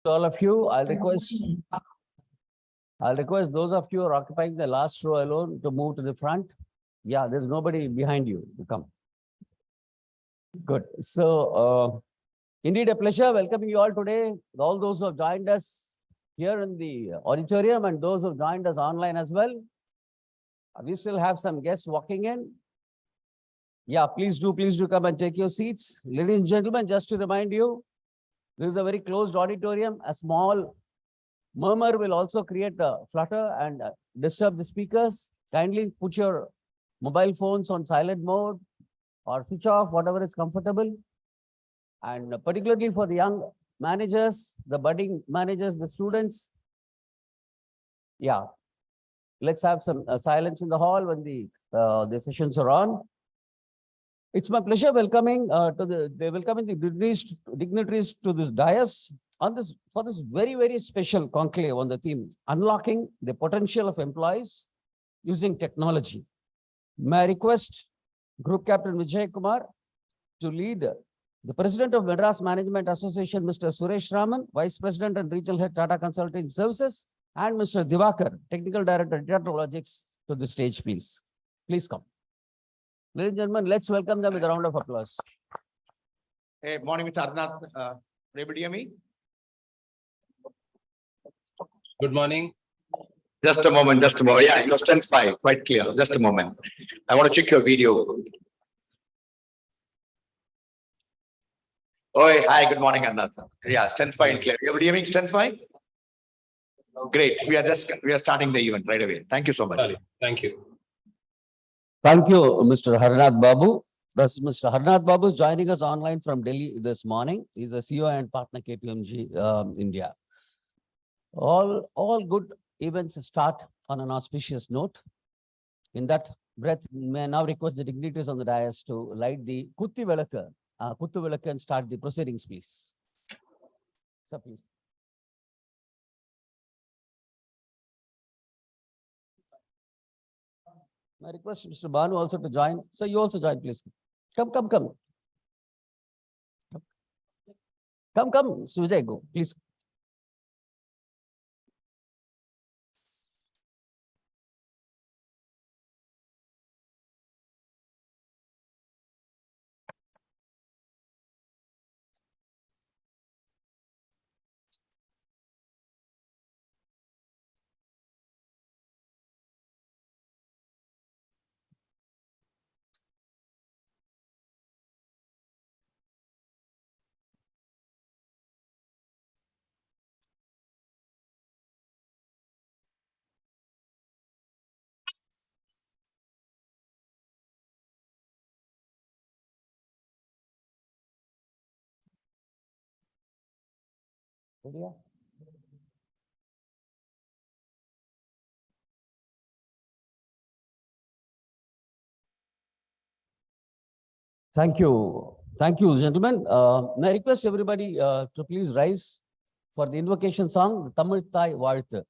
All of you, I'll request those of you who are occupying the last row alone to move to the front. Yeah, there's nobody behind you to come. Good. So, indeed a pleasure welcoming you all today. All those who have joined us here in the auditorium and those who have joined us online as well. We still have some guests walking in. Yeah, please do come and take your seats. Ladies and gentlemen, just to remind you, this is a very closed auditorium. A small murmur will also create a flutter and disturb the speakers. Kindly put your mobile phones on silent mode or switch off, whatever is comfortable. And particularly for the young managers, the budding managers, the students. Yeah, let's have some silence in the hall when the sessions are on. It's my pleasure welcoming the dignitaries to this dais for this very special conclave on the theme unlocking the potential of employees using technology. May I request Group Captain Vijay Kumar to lead the President of Madras Management Association, Mr. Suresh Raman, Vice President and Regional Head Tata Consulting Services, and Mr. Divakar, Technical Director, Data Logics, to the stage, please. Please come. Ladies and gentlemen, let's welcome them with a round of applause. Hey, morning, Mr. Arnath. Able to hear me? Good morning. Just a moment. Yeah, your strength 5, quite clear. Just a moment. I want to check your video. Oh, hi, good morning, Arnath. Yeah, strength 5 clear. You able to hear me, strength 5? Great. We are starting the event right away. Thank you so much. Thank you. Thank you, Mr. Harnath Babu. Thus, Mr. Harnath Babu is joining us online from Delhi this morning. He's the CEO and partner KPMG India. All good events start on an auspicious note. In that breath, may I now request the dignitaries on the dais to light the Kuttu Velaka and start the proceedings, please. Sir, please. I request Mr. Banu also to join. So you also join, please. Come. Come, Sujay, go, please. Thank you, gentlemen. May I request everybody to please rise for the invocation song, the Tamil Thai Vaalthu.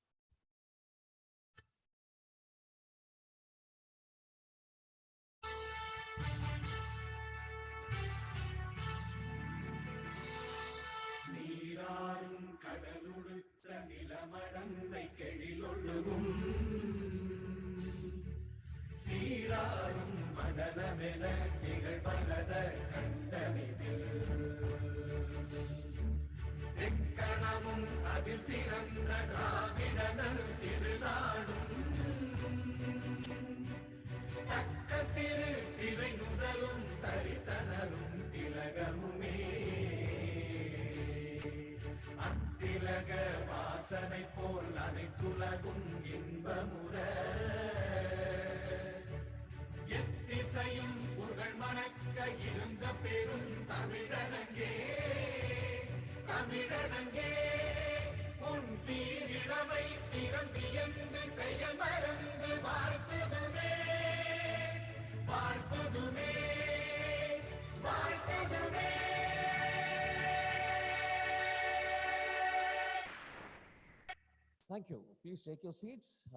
Thank you. Please take your seats.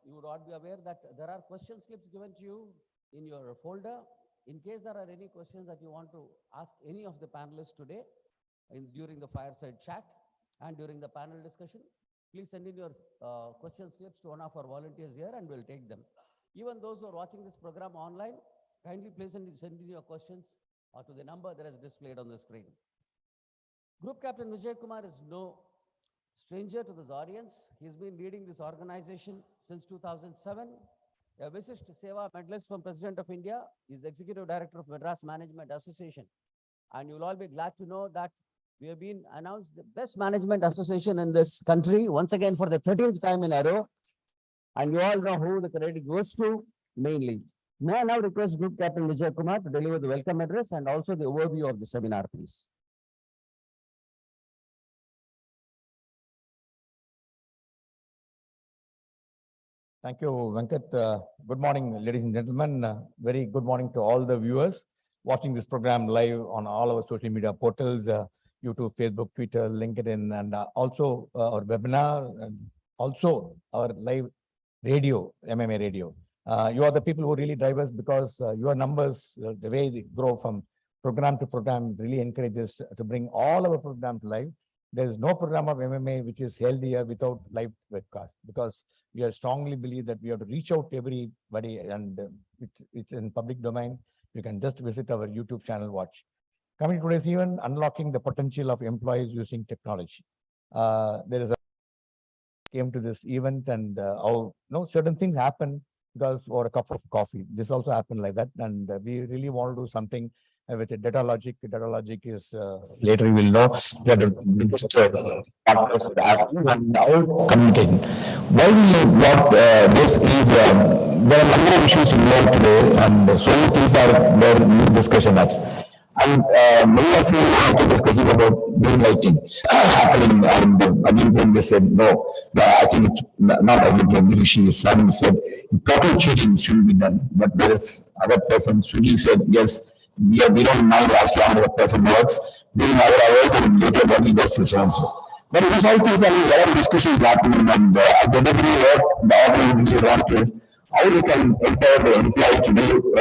You would all be aware that there are question slips given to you in your folder. In case there are any questions that you want to ask any of the panelists today during the fireside chat, and during the panel discussion. Please send in your question slips to one of our volunteers here and we'll take them. Even those who are watching this program online, kindly please send in your questions to the number that is displayed on the screen. Group Captain Vijay Kumar is no stranger to this audience. He's been leading this organization since 2007. A Vishisht Seva medalist from President of India. He's the Executive Director of Madras Management Association. And you'll all be glad to know that we have been announced the best management association in this country, once again for the 13th time in a row. And you all know who the credit goes to, mainly. May I now request Group Captain Vijay Kumar to deliver the welcome address and also the overview of the seminar, please. Thank you, Venkat. Good morning, ladies and gentlemen. Very good morning to all the viewers watching this program live on all our social media portals, YouTube, Facebook, Twitter, LinkedIn, and also our webinar, and also our live radio, MMA radio. You are the people who really drive us because your numbers, the way they grow from program to program, really encourages to bring all our programs live. There is no program of MMA which is held here without live webcast, because we strongly believe that we have to reach out to everybody, and it's in public domain. You can just visit our YouTube channel, watch. Coming to today's event, unlocking the potential of employees using technology. There is a came to this event, and certain things happen because for a cup of coffee. This also happened like that, and we really want to do something with a data logic. Data logic is later you will know we are the biggest partners with Apple and now communicating. Why we got this is there are a number of issues involved today, and so many things are there in discussion. And many of you have to discussing about green lighting happening, and again they said no. I think it's not again. Rishi son said total cheating shouldn't be done, but there is other person. Swiggy said yes. We don't mind as long as the person works during our hours and later when he does his own. But these all things are a lot of discussions happening, and at the end of the day, what the organization want is how they can empower the employee to do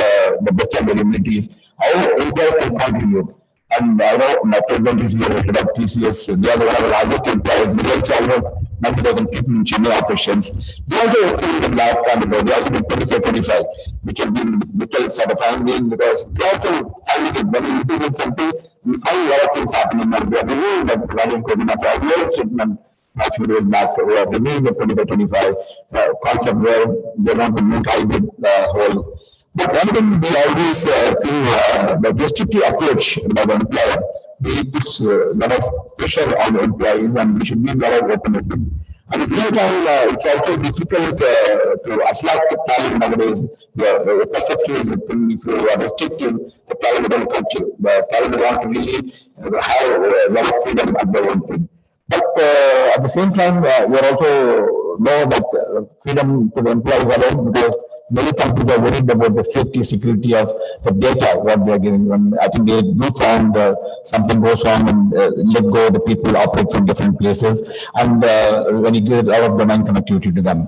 the best of their abilities, how employees can contribute. And I know my president is here, head of TCS, they are one of the largest employers. We also have 90,000 people in Chennai operations. They also created lab time ago. They also did 25, which has been difficult for the time being, because they have to find it. When you do something, you find a lot of things happening, and we are reviewing that running COVID-19. We have statement a few days back. We are reviewing the 25 concept where they want to make hybrid whole. But one thing we always see the restrictive approach by the employer, it puts a lot of pressure on the employees, and we should be very open with them. At the same time, it's also difficult to attract the talent nowadays. The perception is that if you are restrictive, the talent will come to. The talent want to really have a lot of freedom at their own thing. But at the same time, we also know that freedom to the employees alone, because many companies are worried about the safety, security of the data, what they are giving. And I think they do find something goes wrong and let go the people operate from different places. And when you give out of domain connectivity to them.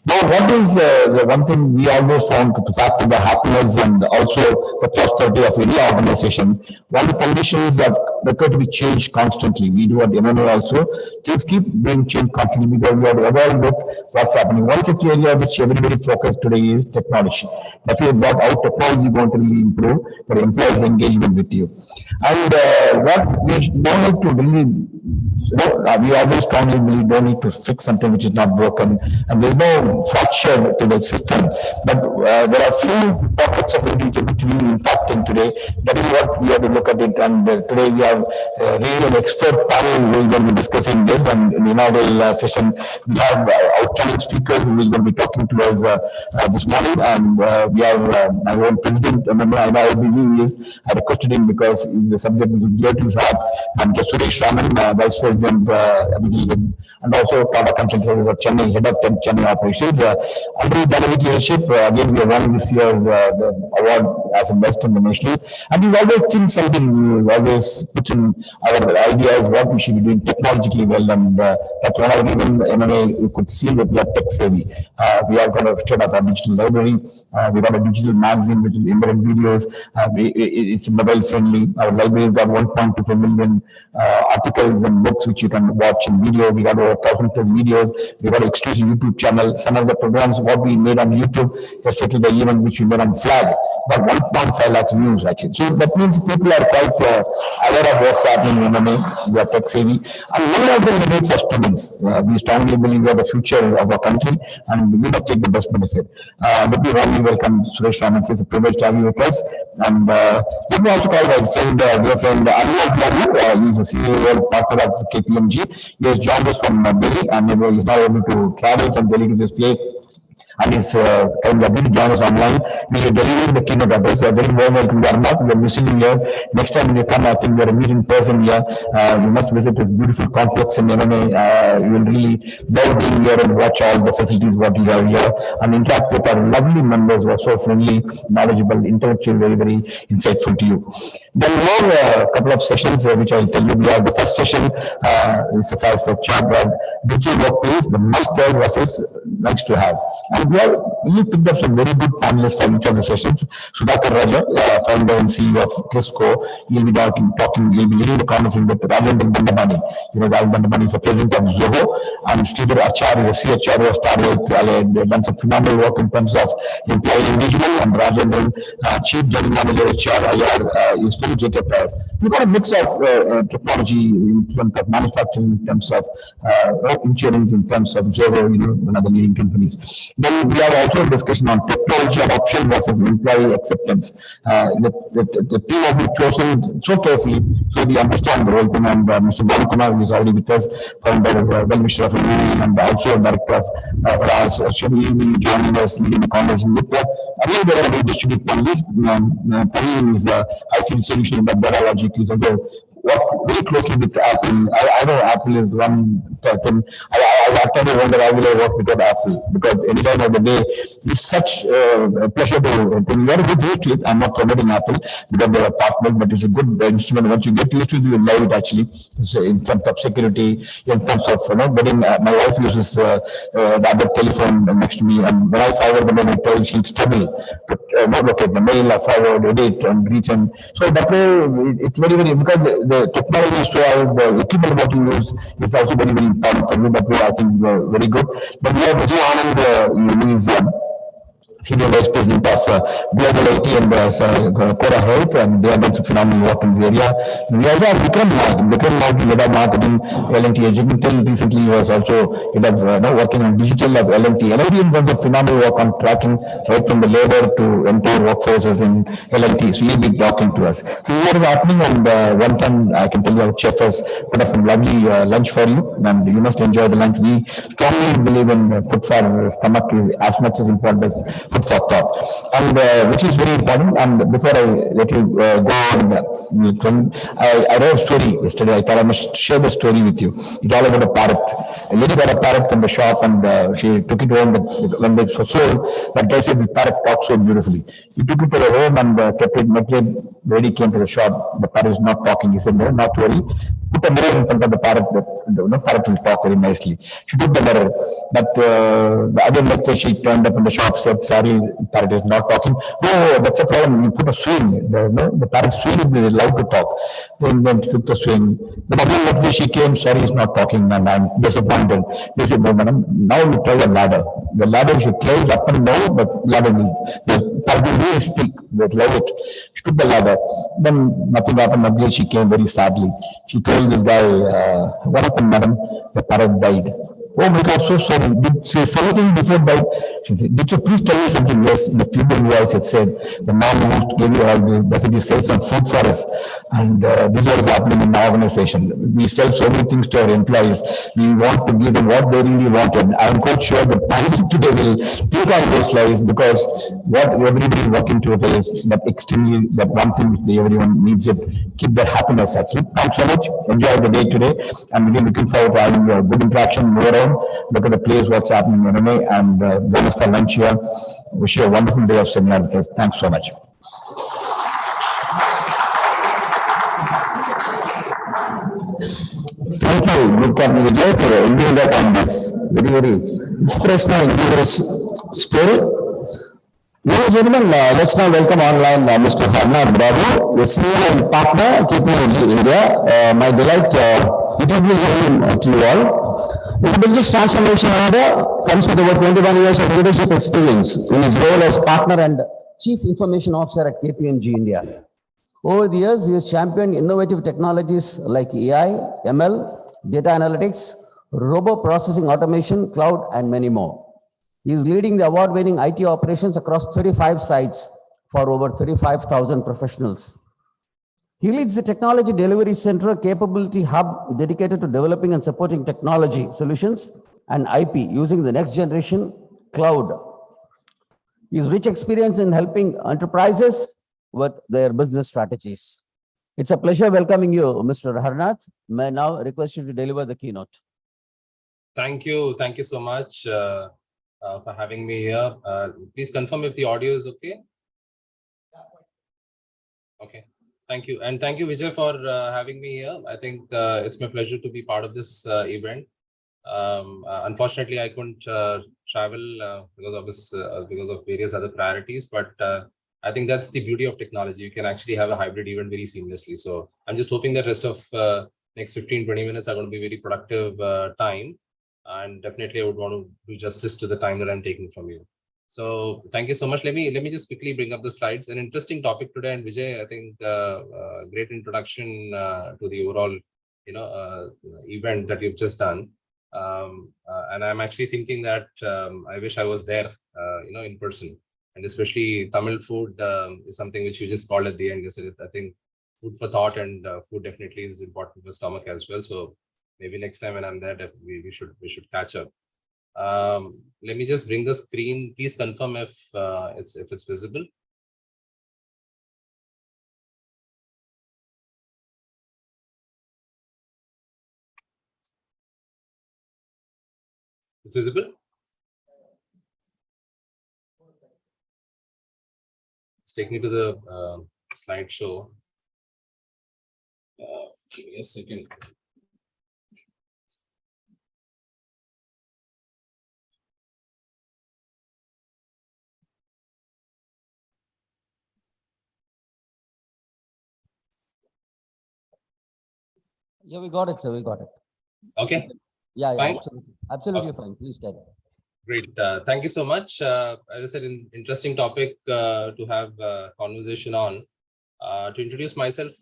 Now, what is the one thing we always found to factor the happiness and also the prosperity of any organization? One of the conditions that require to be changed constantly. We do at the MMA also. Things keep being changed constantly because we have to evolve with what's happening. One such area which everybody focused today is technology. If you about how technology is going to really improve for employees' engagement with you. And what we don't need to really, we always strongly believe don't need to fix something which is not broken, and there's no fracture to the system. But there are few pockets of it which we impacting today. That is what we have to look at it. And today we have really an expert panel who is going to be discussing this. And in the inaugural session, we have outstanding speakers who is going to be talking to us this morning. And we have my own president, and I know how busy he is. I requested him because the subject is dear to his heart. And Suresh Raman, Vice President, and also Tata Consulting Services of Chennai, Head of Chennai Operations. Under dynamic leadership, again, we have won this year the award as a Western national. And we always think something, we always put in our ideas what we should be doing technologically well. And that's one of the reasons MMA, you could see that we are tech savvy. We are going to set up a digital library. We got a digital magazine which is embedded videos. It's mobile friendly. Our library's got 1.25 million articles and books which you can watch in video. We got over 1,000 plus videos. We got an exclusive YouTube channel. Some of the programs what we made on YouTube, especially the event which we made on Flag, got 1.5 lakhs views actually. So that means people are quite aware of what's happening in MMA. We are tech savvy. And many of them are for students. We strongly believe we are the future of our country and we must take the best benefit. Let me warmly welcome Suresh Raman. It's a privilege to have you with us. And let me also call my friend, dear friend, Anil. He's a CEO and partner of KPMG. He has joined us from Delhi and he's now able to travel from Delhi to this place. And he's kind of to join us online. We are delivering the keynote address. A very warm welcome to Arnav. We are missing you here. Next time when you come, I think we are meeting in person here. You must visit this beautiful complex in MMA. You will really love being here and watch all the facilities what you have here and interact with our lovely members who are so friendly, knowledgeable, intellectual, very, very insightful to you. Then we have a couple of sessions which I will tell you. We have the first session is a fireside chat where digital workplace, the must-have versus nice to have. And we have really picked up some very good panelists for each of the sessions. Sudhakar Raja, founder and CEO of Crisco, he'll be talking, he'll be leading the conversation with Rajendra Bandamani. You know, Rajendra Bandamani is the president of Zoho, and Sridhar Acharya, the CHRO of Starlight. They've done some phenomenal work in terms of employee engagement, and Rajendra, Chief General Manager HR, is Phil Jacob Price. We've got a mix of technology in terms of manufacturing, in terms of insurance, in terms of Zoho, you know, one of the leading companies. Then we have also a discussion on technology adoption versus employee acceptance. The team has been chosen so carefully, so we understand the whole thing. And Mr. Bhavan Kumar, who is already with us, founder of well-wisher of Union and also director of Raj, will be joining us, leading the conversation with again, there are distributed panelists. Parim is IC solution that Biologic is also work very closely with Apple. I know Apple is one thing. I actually wonder how will I work with Apple, because any time of the day it's such a pleasure to think. You have to get used to it. I'm not promoting Apple because they are partners, but it's a good instrument. Once you get used to it, you will love it actually. So in terms of security, in terms of getting my wife uses the other telephone next to me, and when I forward the mail, I tell she'll struggle to locate the mail, I forward, edit, and reach. And so that way it's very, very, because the technology is so the equipment what you use is also very, very important for you. That way I think very good. But we have Vijay Anand, who is Senior Vice President of Global IT and Cora Health, and they are doing some phenomenal work in the area. We also have Vikram Nag, head of marketing, L&T Education. Recently he was also head of working on digital of L&T. L&T in terms of phenomenal work on tracking right from the labor to entire workforces in L&T. So he'll be talking to us. So what is happening, and one time I can tell you our chef has put up some lovely lunch for you, and you must enjoy the lunch. We strongly believe in food for stomach as much as important as food for thought, and which is very important. And before I let you go on, I read a story yesterday. I thought I must share the story with you. It's all about a parrot. A lady got a parrot from the shop, and she took it home. But when it was sold, that guy said the parrot talks so beautifully. He took it to the home and kept it. Next day, the lady came to the shop. The parrot is not talking. He said, "No, not to worry. Put a mirror in front of the parrot. The parrot will talk very nicely." She took the mirror, but the other next day she turned up in the shop, said, "Sorry, parrot is not talking." "Oh, that's a problem. You put a swing. The parrot swing is allowed to talk." Then she took the swing. But again next day she came, "Sorry, he's not talking, and I'm disappointed." They said, "No, madam, now we try a ladder. The ladder should climb up and down, but ladder will, the parrot will really speak. They love it." She took the ladder. Then nothing happened. Next day she came very sadly. She told this guy, "What happened, madam? The parrot died." "Oh my God, so sorry. Did say something before died?" She said, "Did you please tell me something?" "Yes." In the feeble voice it said, "The man who gave you all this, does he sell some food for us?" And this was happening in the organization. We sell so many things to our employees. We want to give them what they really wanted. I'm quite sure that panelists today will think on those lives, because what everybody is working towards is that extremely, that one thing which everyone needs it, keep their happiness actually. Thanks so much. Enjoy the day today. I'm really looking forward to having a good interaction more around. Look at the place, what's happening in MMA, and bonus for lunch here. Wish you a wonderful day of seminar with us. Thanks so much. look at Vijay for ending that on this very, very inspirational story. Ladies and gentlemen, let's now welcome online Mr. Harnath Babu, the CEO and partner, KPMG India. My delight introducing him to you all. His business transformation leader comes with over 21 years of leadership experience in his role as partner and Chief Information Officer at KPMG India. Over the years, he has championed innovative technologies like AI, ML, data analytics, robo processing automation, cloud, and many more. He is leading the award-winning IT operations across 35 sites for over 35,000 professionals. He leads the Technology Delivery Center Capability Hub dedicated to developing and supporting technology solutions and IP using the next generation cloud. His rich experience in helping enterprises with their business strategies. It's a pleasure welcoming you, Mr. Harnath. May I now request you to deliver the keynote. Thank you. Thank you so much for having me here. Please confirm if the audio is okay. Okay. Thank you. And thank you, Vijay, for having me here. I think it's my pleasure to be part of this event. Unfortunately, I couldn't travel because of various other priorities, but I think that's the beauty of technology. You can actually have a hybrid event very seamlessly. So I'm just hoping that rest of next 15-20 minutes are going to be very productive time. And definitely I would want to do justice to the time that I'm taking from you. So thank you so much. Let me just quickly bring up the slides. An interesting topic today, and Vijay, I think great introduction to the overall event that you've just done. And I'm actually thinking that I wish I was there in person. And especially Tamil food is something which you just called at the end. I think food for thought, and food definitely is important for stomach as well. So maybe next time when I'm there, we should catch up. Let me just bring the screen. Please confirm if it's visible. It's visible. Take me to the slideshow. Give me a second. Yeah, we got it, sir. We got it. Okay. Yeah, fine. Absolutely fine. Please carry on. Great. Thank you so much. As I said, interesting topic to have a conversation on. To introduce myself,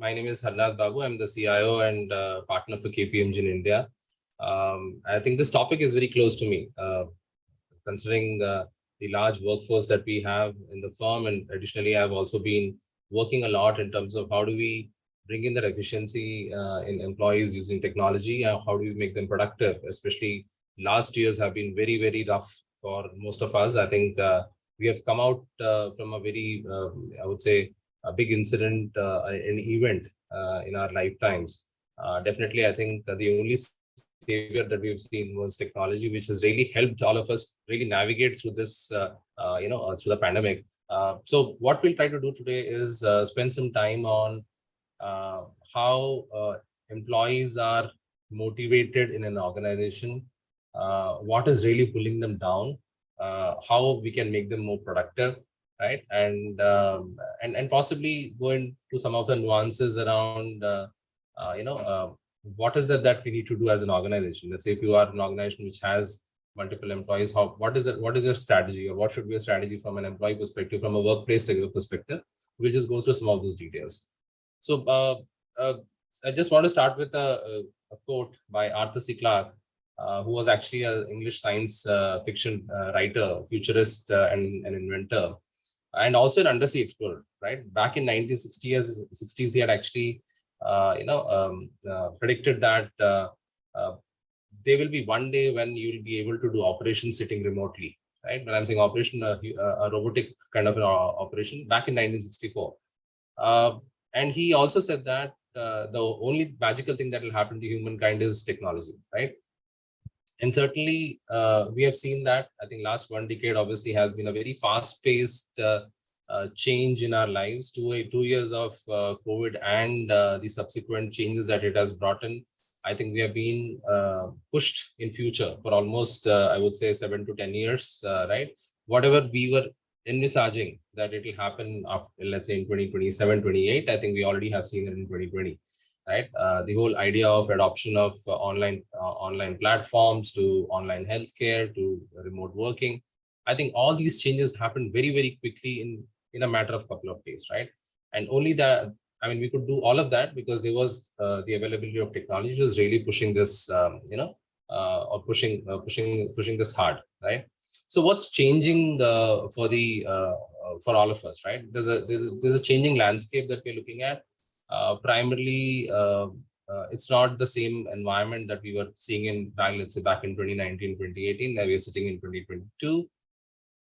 my name is Harnath Babu. I'm the CIO and partner for KPMG in India. I think this topic is very close to me, considering the large workforce that we have in the firm. And additionally, I've also been working a lot in terms of how do we bring in that efficiency in employees using technology, and how do we make them productive, especially last years have been very, very rough for most of us. I think we have come out from a very, I would say, a big incident, an event in our lifetimes. Definitely, I think the only savior that we've seen was technology, which has really helped all of us really navigate through this, through the pandemic. So what we'll try to do today is spend some time on how employees are motivated in an organization, what is really pulling them down, how we can make them more productive, right? And possibly go into some of the nuances around, what is that we need to do as an organization. Let's say if you are an organization which has multiple employees, what is your strategy, or what should be a strategy from an employee perspective, from a workplace perspective? We'll just go through some of those details. So I just want to start with a quote by Arthur C. Clarke, who was actually an English science fiction writer, futurist, and an inventor, and also an undersea explorer. Right back in 1960s, he had actually, predicted that there will be one day when you will be able to do operations sitting remotely. Right, when I'm saying operation, a robotic kind of an operation back in 1964. And he also said that the only magical thing that will happen to humankind is technology, right? And certainly we have seen that. I think last 1 decade obviously has been a very fast-paced change in our lives. 2 years of COVID and the subsequent changes that it has brought in. I think we have been pushed in future for almost, I would say 7 to 10 years, right? Whatever we were envisaging that it will happen after, let's say in 2027, 28, I think we already have seen it in 2020, right? The whole idea of adoption of online platforms to online healthcare to remote working. I think all these changes happened very, very quickly in a matter of couple of days, right? And only that, I mean, we could do all of that because there was the availability of technology was really pushing this, or pushing this hard, right? So what's changing for all of us, right? There's a changing landscape that we're looking at. Primarily, it's not the same environment that we were seeing let's say back in 2019, 2018. Now we're sitting in 2022.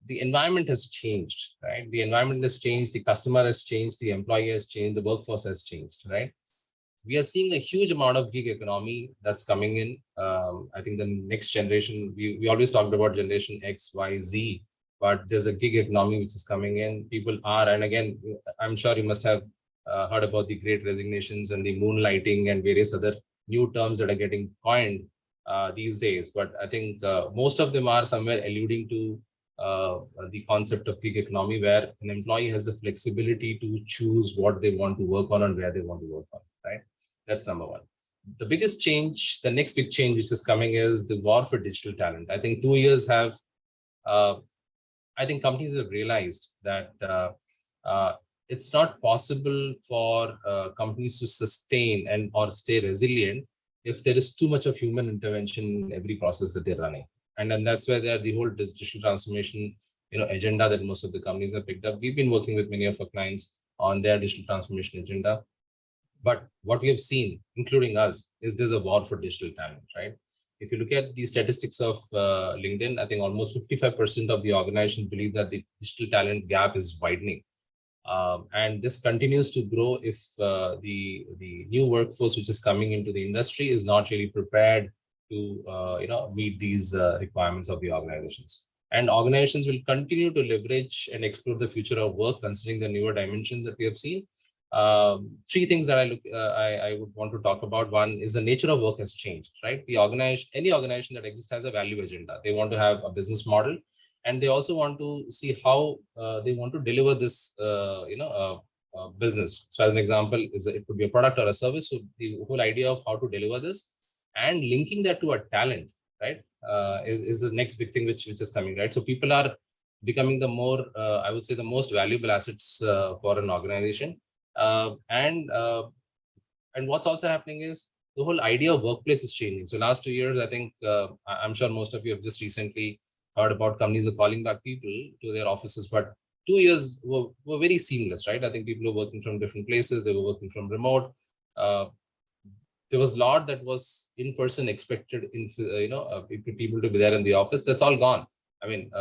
The environment has changed, right? The environment has changed, the customer has changed, the employee has changed, the workforce has changed, right? We are seeing a huge amount of gig economy that's coming in. I think the next generation, we always talked about generation X, Y, Z, but there's a gig economy which is coming in. People are, and again, I'm sure you must have heard about the great resignations and the moonlighting and various other new terms that are getting coined these days. But I think most of them are somewhere alluding to the concept of gig economy, where an employee has the flexibility to choose what they want to work on and where they want to work on, right? That's number one. The biggest change, the next big change which is coming is the war for digital talent. I think 2 years have, I think companies have realized that it's not possible for companies to sustain and or stay resilient if there is too much of human intervention in every process that they're running. And then that's where the whole digital transformation, agenda that most of the companies have picked up. We've been working with many of our clients on their digital transformation agenda. But what we have seen, including us, is there's a war for digital talent, right? If you look at the statistics of LinkedIn, I think almost 55% of the organizations believe that the digital talent gap is widening. And this continues to grow if the new workforce which is coming into the industry is not really prepared to meet these requirements of the organizations. And organizations will continue to leverage and explore the future of work, considering the newer dimensions that we have seen. Three things that I would want to talk about. One is the nature of work has changed, right? Any organization that exists has a value agenda. They want to have a business model, and they also want to see how they want to deliver this, business. So as an example, it could be a product or a service. So the whole idea of how to deliver this and linking that to a talent, right, is the next big thing which is coming, right? So people are becoming the more, I would say, the most valuable assets for an organization. And what's also happening is the whole idea of workplace is changing. So last 2 years, I think, I'm sure most of you have just recently heard about companies are calling back people to their offices, but 2 years were very seamless, right? I think people were working from different places. They were working from remote. There was a lot that was in person expected in, people to be there in the office. That's all gone. I mean,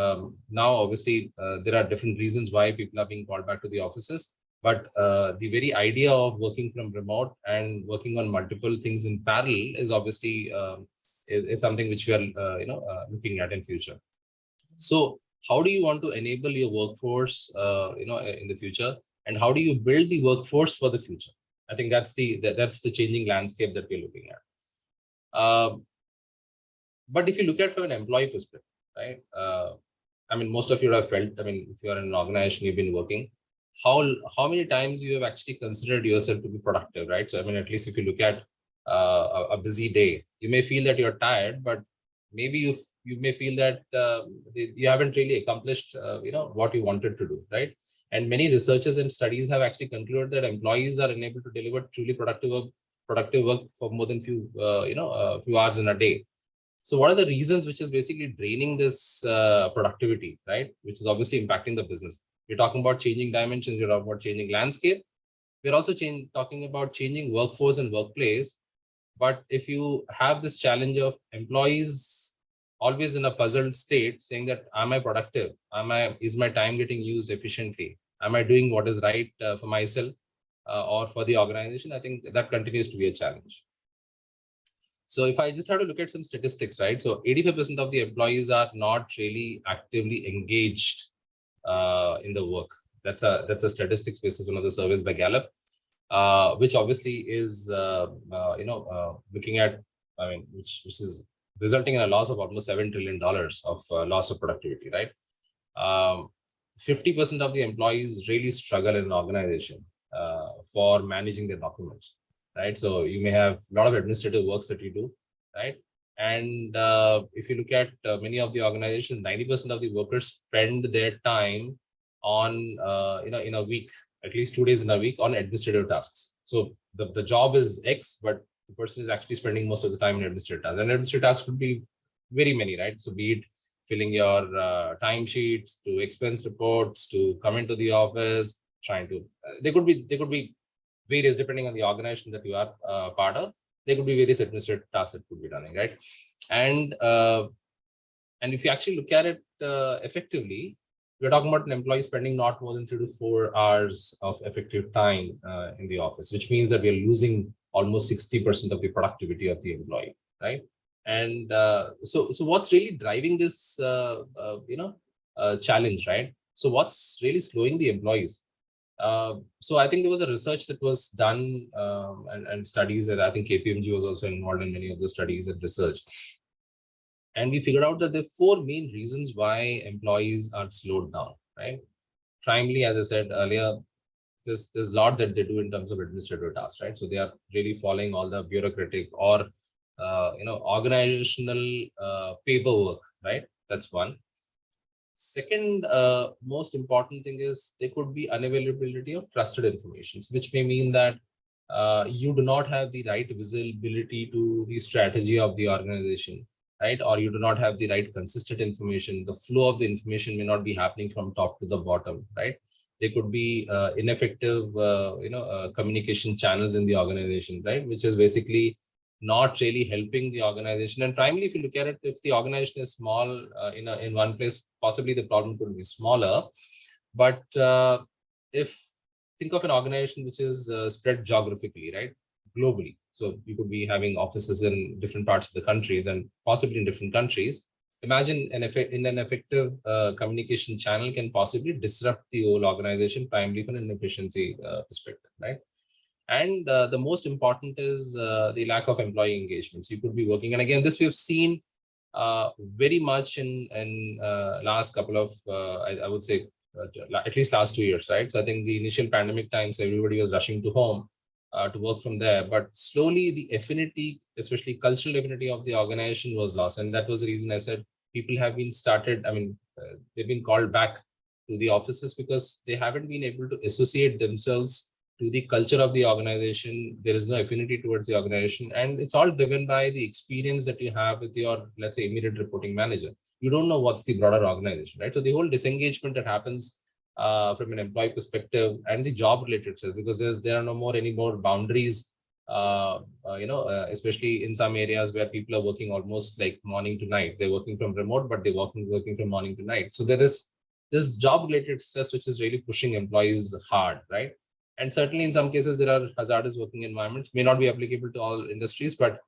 now obviously there are different reasons why people are being called back to the offices. But the very idea of working from remote and working on multiple things in parallel is obviously is something which we are looking at in future. So how do you want to enable your workforce in the future, and how do you build the workforce for the future? I think that's the changing landscape that we're looking at. But if you look at it from an employee perspective, right? I mean, most of you have felt. I mean, if you are in an organization, you've been working. How many times you have actually considered yourself to be productive, right? So I mean, at least if you look at a busy day, you may feel that you're tired, but maybe you may feel that you haven't really accomplished what you wanted to do, right? And many researchers and studies have actually concluded that employees are unable to deliver truly productive work for more than few hours in a day. So what are the reasons which is basically draining this productivity, right? Which is obviously impacting the business. We're talking about changing dimensions. We're talking about changing landscape. We're also talking about changing workforce and workplace. But if you have this challenge of employees always in a puzzled state, saying that, am I productive? Is my time getting used efficiently? Am I doing what is right for myself or for the organization? I think that continues to be a challenge. So if I just have to look at some statistics, right? So 85% of the employees are not really actively engaged in the work. That's a statistics basis, one of the surveys by Gallup. which obviously is, looking at, which is resulting in a loss of almost $7 trillion of loss of productivity, right? 50% of the employees really struggle in an organization for managing their documents, right? So you may have a lot of administrative works that you do, right? And if you look at many of the organizations, 90% of the workers spend their time on, in a week, at least 2 days in a week on administrative tasks. So the job is X, but the person is actually spending most of the time in administrative tasks. And administrative tasks could be very many, right? So be it filling your time sheets, to expense reports, to come into the office, trying to, they could be various, depending on the organization that you are part of. There could be various administrative tasks that could be done, right? And if you actually look at it effectively, we're talking about an employee spending not more than 3 to 4 hours of effective time in the office, which means that we are losing almost 60% of the productivity of the employee, right? And so what's really driving this, challenge, right? So what's really slowing the employees? So I think there was a research that was done and studies, and I think KPMG was also involved in many of the studies and research. And we figured out that there are 4 main reasons why employees are slowed down, right? Primarily, as I said earlier, there's a lot that they do in terms of administrative tasks, right? So they are really following all the bureaucratic or organizational paperwork, right? That's one. Second, most important thing is there could be unavailability of trusted information, which may mean that you do not have the right visibility to the strategy of the organization, right? Or you do not have the right consistent information. The flow of the information may not be happening from top to the bottom, right? There could be ineffective, communication channels in the organization, right? Which is basically not really helping the organization. And primarily, if you look at it, if the organization is small in one place, possibly the problem could be smaller. But if think of an organization which is spread geographically, right, globally. So you could be having offices in different parts of the countries and possibly in different countries. Imagine an effective communication channel can possibly disrupt the whole organization, primarily from an efficiency perspective, right? And the most important is the lack of employee engagements. You could be working, and again, this we've seen very much in last couple of, I would say, at least last 2 years, right? So I think the initial pandemic times, everybody was rushing to home to work from there, but slowly the affinity, especially cultural affinity of the organization, was lost, and that was the reason I said people have been they've been called back to the offices because they haven't been able to associate themselves to the culture of the organization. There is no affinity towards the organization, and it's all driven by the experience that you have with your, let's say, immediate reporting manager. You don't know what's the broader organization, right? So the whole disengagement that happens from an employee perspective and the job related stuff, because there are no more any more boundaries, especially in some areas where people are working almost like morning to night. They're working from remote, but they're working from morning to night. So there is this job related stress which is really pushing employees hard, right? And certainly in some cases, there are hazardous working environments, may not be applicable to all industries, but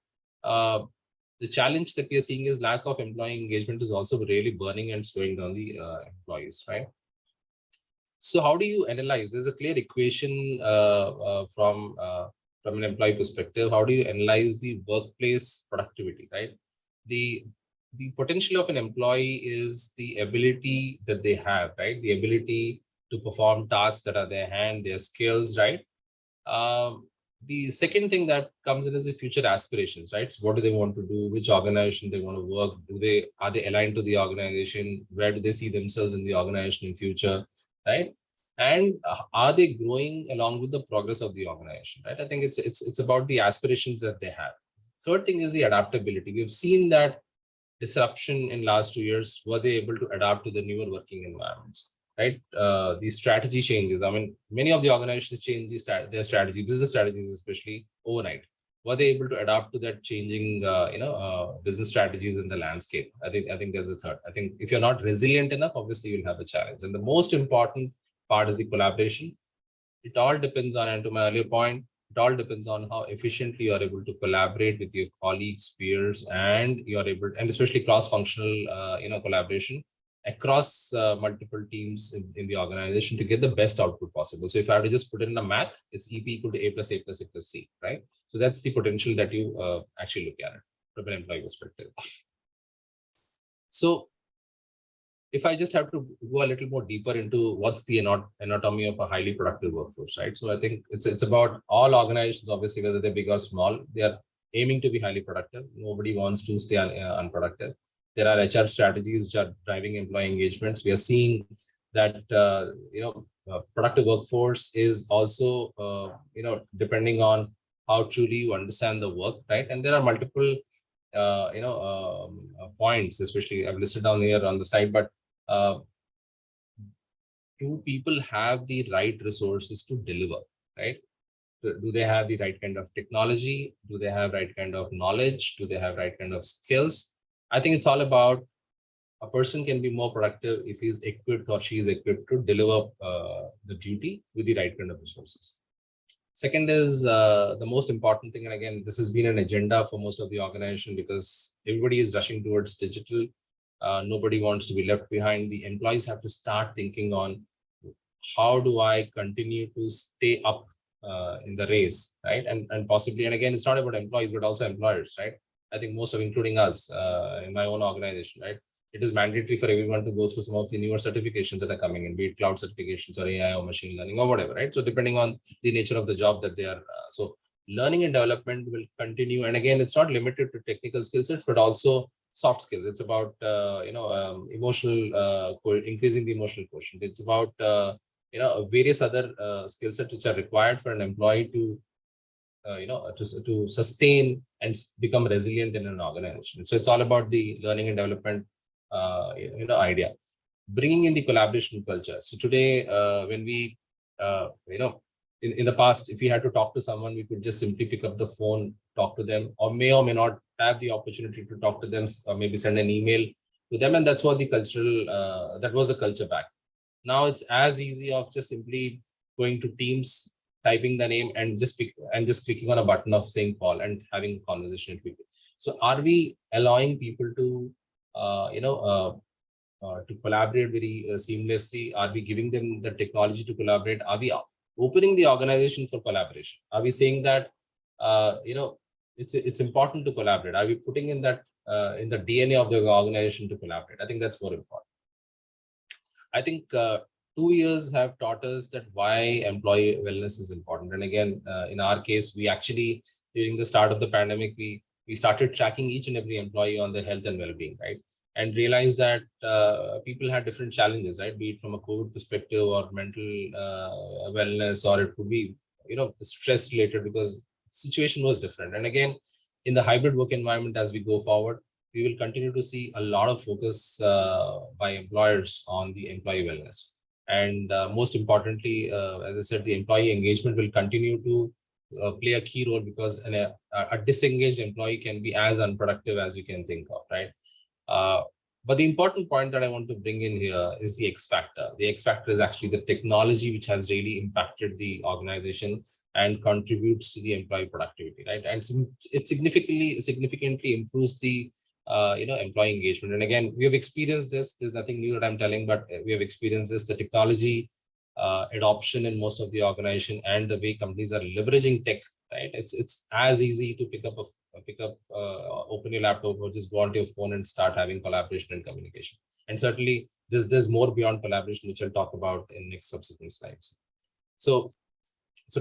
the challenge that we are seeing is lack of employee engagement is also really burning and slowing down the employees, right? So how do you analyze? There's a clear equation from an employee perspective. How do you analyze the workplace productivity, right? The potential of an employee is the ability that they have, right? The ability to perform tasks that are their hand, their skills, right? The second thing that comes in is the future aspirations, right? So what do they want to do? Which organization they want to work? Are they aligned to the organization? Where do they see themselves in the organization in future, right? And are they growing along with the progress of the organization, right? I think it's about the aspirations that they have. Third thing is the adaptability. We've seen that disruption in last 2 years. Were they able to adapt to the newer working environments? Right, these strategy changes. I mean, many of the organizations change their strategy, business strategies, especially overnight. Were they able to adapt to that changing, business strategies in the landscape? I think there's a third. I think if you're not resilient enough, obviously you'll have a challenge. And the most important part is the collaboration. It all depends on, and to my earlier point, it all depends on how efficiently you are able to collaborate with your colleagues, peers, and you are able, and especially cross-functional, collaboration. across multiple teams in the organization to get the best output possible. So if I have to just put it in a math, it's EP equal to A plus A plus A plus C, right? So that's the potential that you actually look at it from an employee perspective. So if I just have to go a little more deeper into what's the anatomy of a highly productive workforce, right? So I think it's about all organizations, obviously, whether they're big or small, they are aiming to be highly productive. Nobody wants to stay unproductive. There are HR strategies which are driving employee engagements. We are seeing that productive workforce is also depending on how truly you understand the work, right? And there are multiple points, especially I've listed down here on the slide, but do people have the right resources to deliver, right? Do they have the right kind of technology? Do they have right kind of knowledge? Do they have right kind of skills? I think it's all about a person can be more productive if he's equipped or she is equipped to deliver the duty with the right kind of resources. Second is the most important thing, and again, this has been an agenda for most of the organization because everybody is rushing towards digital. Nobody wants to be left behind. The employees have to start thinking on how do I continue to stay up in the race, right? And possibly, and again, it's not about employees, but also employers, right? I think most of, including us in my own organization, right? It is mandatory for everyone to go through some of the newer certifications that are coming in, be it cloud certifications or AI or machine learning or whatever, right? So depending on the nature of the job that they are, so learning and development will continue. And again, it's not limited to technical skill sets, but also soft skills. It's about, emotional, increasing the emotional quotient. It's about, various other skill sets which are required for an employee to, to sustain and become resilient in an organization. So it's all about the learning and development, idea. Bringing in the collaboration culture. So today, when we, in the past, if we had to talk to someone, we could just simply pick up the phone, talk to them, or may not have the opportunity to talk to them, or maybe send an email to them. And that's what the cultural, that was the culture back. Now it's as easy of just simply going to Teams, typing the name and just clicking on a button of saying call and having a conversation with people. So are we allowing people to, to collaborate very seamlessly? Are we giving them the technology to collaborate? Are we opening the organization for collaboration? Are we saying that, it's important to collaborate? Are we putting in that in the DNA of the organization to collaborate? I think that's more important. I think 2 years have taught us that why employee wellness is important. And again, in our case, we actually, during the start of the pandemic, we started tracking each and every employee on their health and well-being, right? And realized that people had different challenges, right? Be it from a COVID perspective or mental wellness, or it could be, stress related, because the situation was different. And again, in the hybrid work environment, as we go forward, we will continue to see a lot of focus by employers on the employee wellness. And most importantly, as I said, the employee engagement will continue to play a key role, because a disengaged employee can be as unproductive as you can think of, right? But the important point that I want to bring in here is the X factor. The X factor is actually the technology which has really impacted the organization and contributes to the employee productivity, right? And it significantly improves the employee engagement. And again, we have experienced this. There's nothing new that I'm telling, but we have experienced this. The technology adoption in most of the organization and the way companies are leveraging tech, right? It's as easy to open your laptop or just go onto your phone and start having collaboration and communication. And certainly there's more beyond collaboration, which I'll talk about in next subsequent slides. So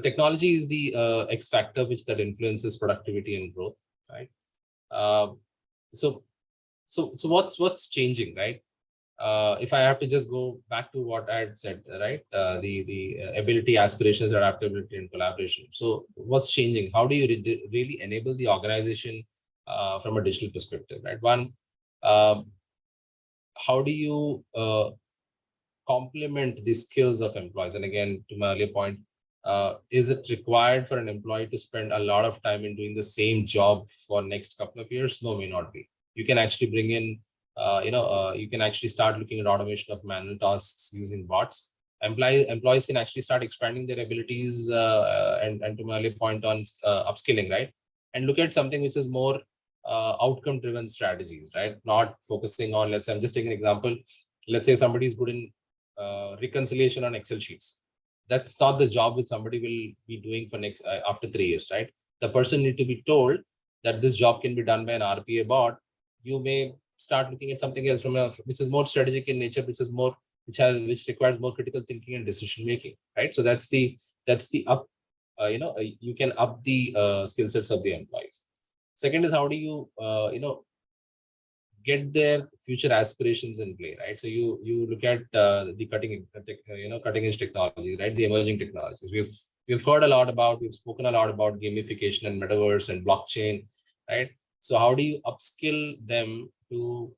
technology is the X factor that influences productivity and growth, right? So what's changing, right? If I have to just go back to what I had said, right? The ability, aspirations, adaptability, and collaboration. So what's changing? How do you really enable the organization from a digital perspective, right? One, how do you complement the skills of employees? And again, to my earlier point, is it required for an employee to spend a lot of time in doing the same job for next couple of years? No, may not be. You can actually bring in, you can actually start looking at automation of manual tasks using bots. Employees can actually start expanding their abilities and to my earlier point on upskilling, right? And look at something which is more outcome-driven strategies, right? Not focusing on, I'm just taking an example. let's say somebody is good in reconciliation on Excel sheets. That's not the job which somebody will be doing for next after 3 years, right? The person need to be told that this job can be done by an RPA bot. You may start looking at something else from which is more strategic in nature, which requires more critical thinking and decision making, right? So that's the up, you can up the skill sets of the employees. Second is, how do you get their future aspirations in play, right? So you look at the cutting edge technologies, right? The emerging technologies. We've heard a lot about, we've spoken a lot about gamification and metaverse and blockchain, right? So how do you upskill them to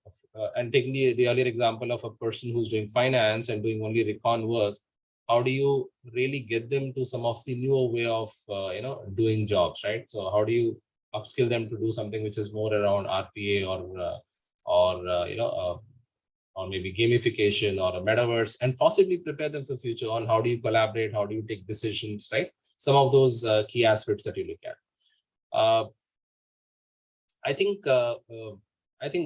and taking the earlier example of a person who's doing finance and doing only recon work, how do you really get them to some of the newer way of doing jobs, right? So how do you upskill them to do something which is more around RPA or maybe gamification or a metaverse, and possibly prepare them for the future on how do you collaborate, how do you take decisions, right? Some of those key aspects that you look at. I think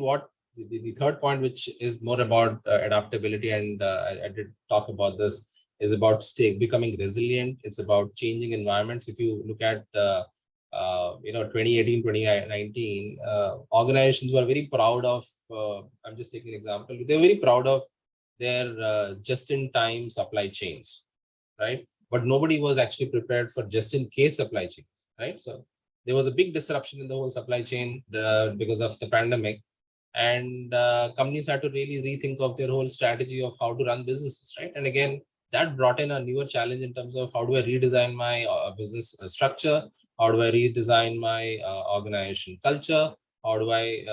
what the third point, which is more about adaptability, and I did talk about this, is about becoming resilient. It's about changing environments. If you look at 2018, 2019, organizations were very proud of, I'm just taking an example, they're very proud of their just-in-time supply chains, right? But nobody was actually prepared for just-in-case supply chains, right? So there was a big disruption in the whole supply chain because of the pandemic, and companies had to really rethink of their whole strategy of how to run businesses, right? And again, that brought in a newer challenge in terms of how do I redesign my business structure? How do I redesign my organization culture? How do I,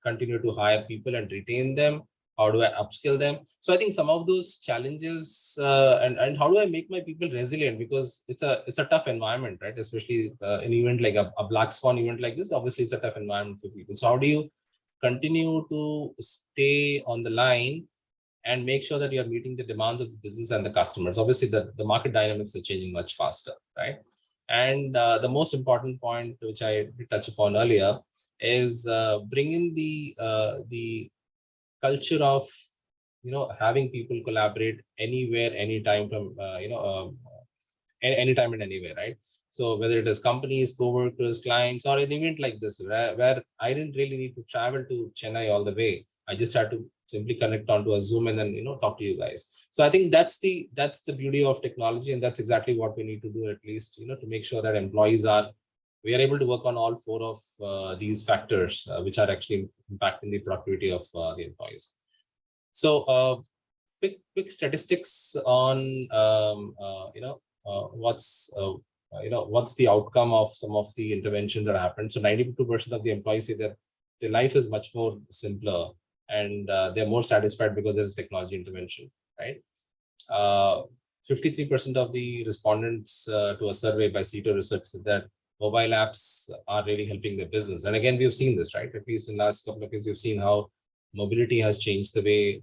continue to hire people and retain them? How do I upskill them? So I think some of those challenges and how do I make my people resilient, because it's a tough environment, right? Especially an event like a black swan event like this. Obviously, it's a tough environment for people. So how do you continue to stay on the line and make sure that you're meeting the demands of the business and the customers? Obviously, the market dynamics are changing much faster, right? And the most important point, which I did touch upon earlier, is bringing the culture of having people collaborate anywhere, anytime, from anytime and anywhere, right? So whether it is companies, co-workers, clients, or an event like this, where I didn't really need to travel to Chennai all the way, I just had to simply connect onto a Zoom and then talk to you guys. So I think that's the beauty of technology, and that's exactly what we need to do, at least to make sure that we are able to work on all four of these factors, which are actually impacting the productivity of the employees. So quick statistics on what's the outcome of some of the interventions that happened. So 92% of the employees say that their life is much more simpler, and they're more satisfied because there's technology intervention, right? 53% of the respondents to a survey by CETO Research said that mobile apps are really helping their business. And again, we've seen this, right? At least in the last couple of years, we've seen how mobility has changed the way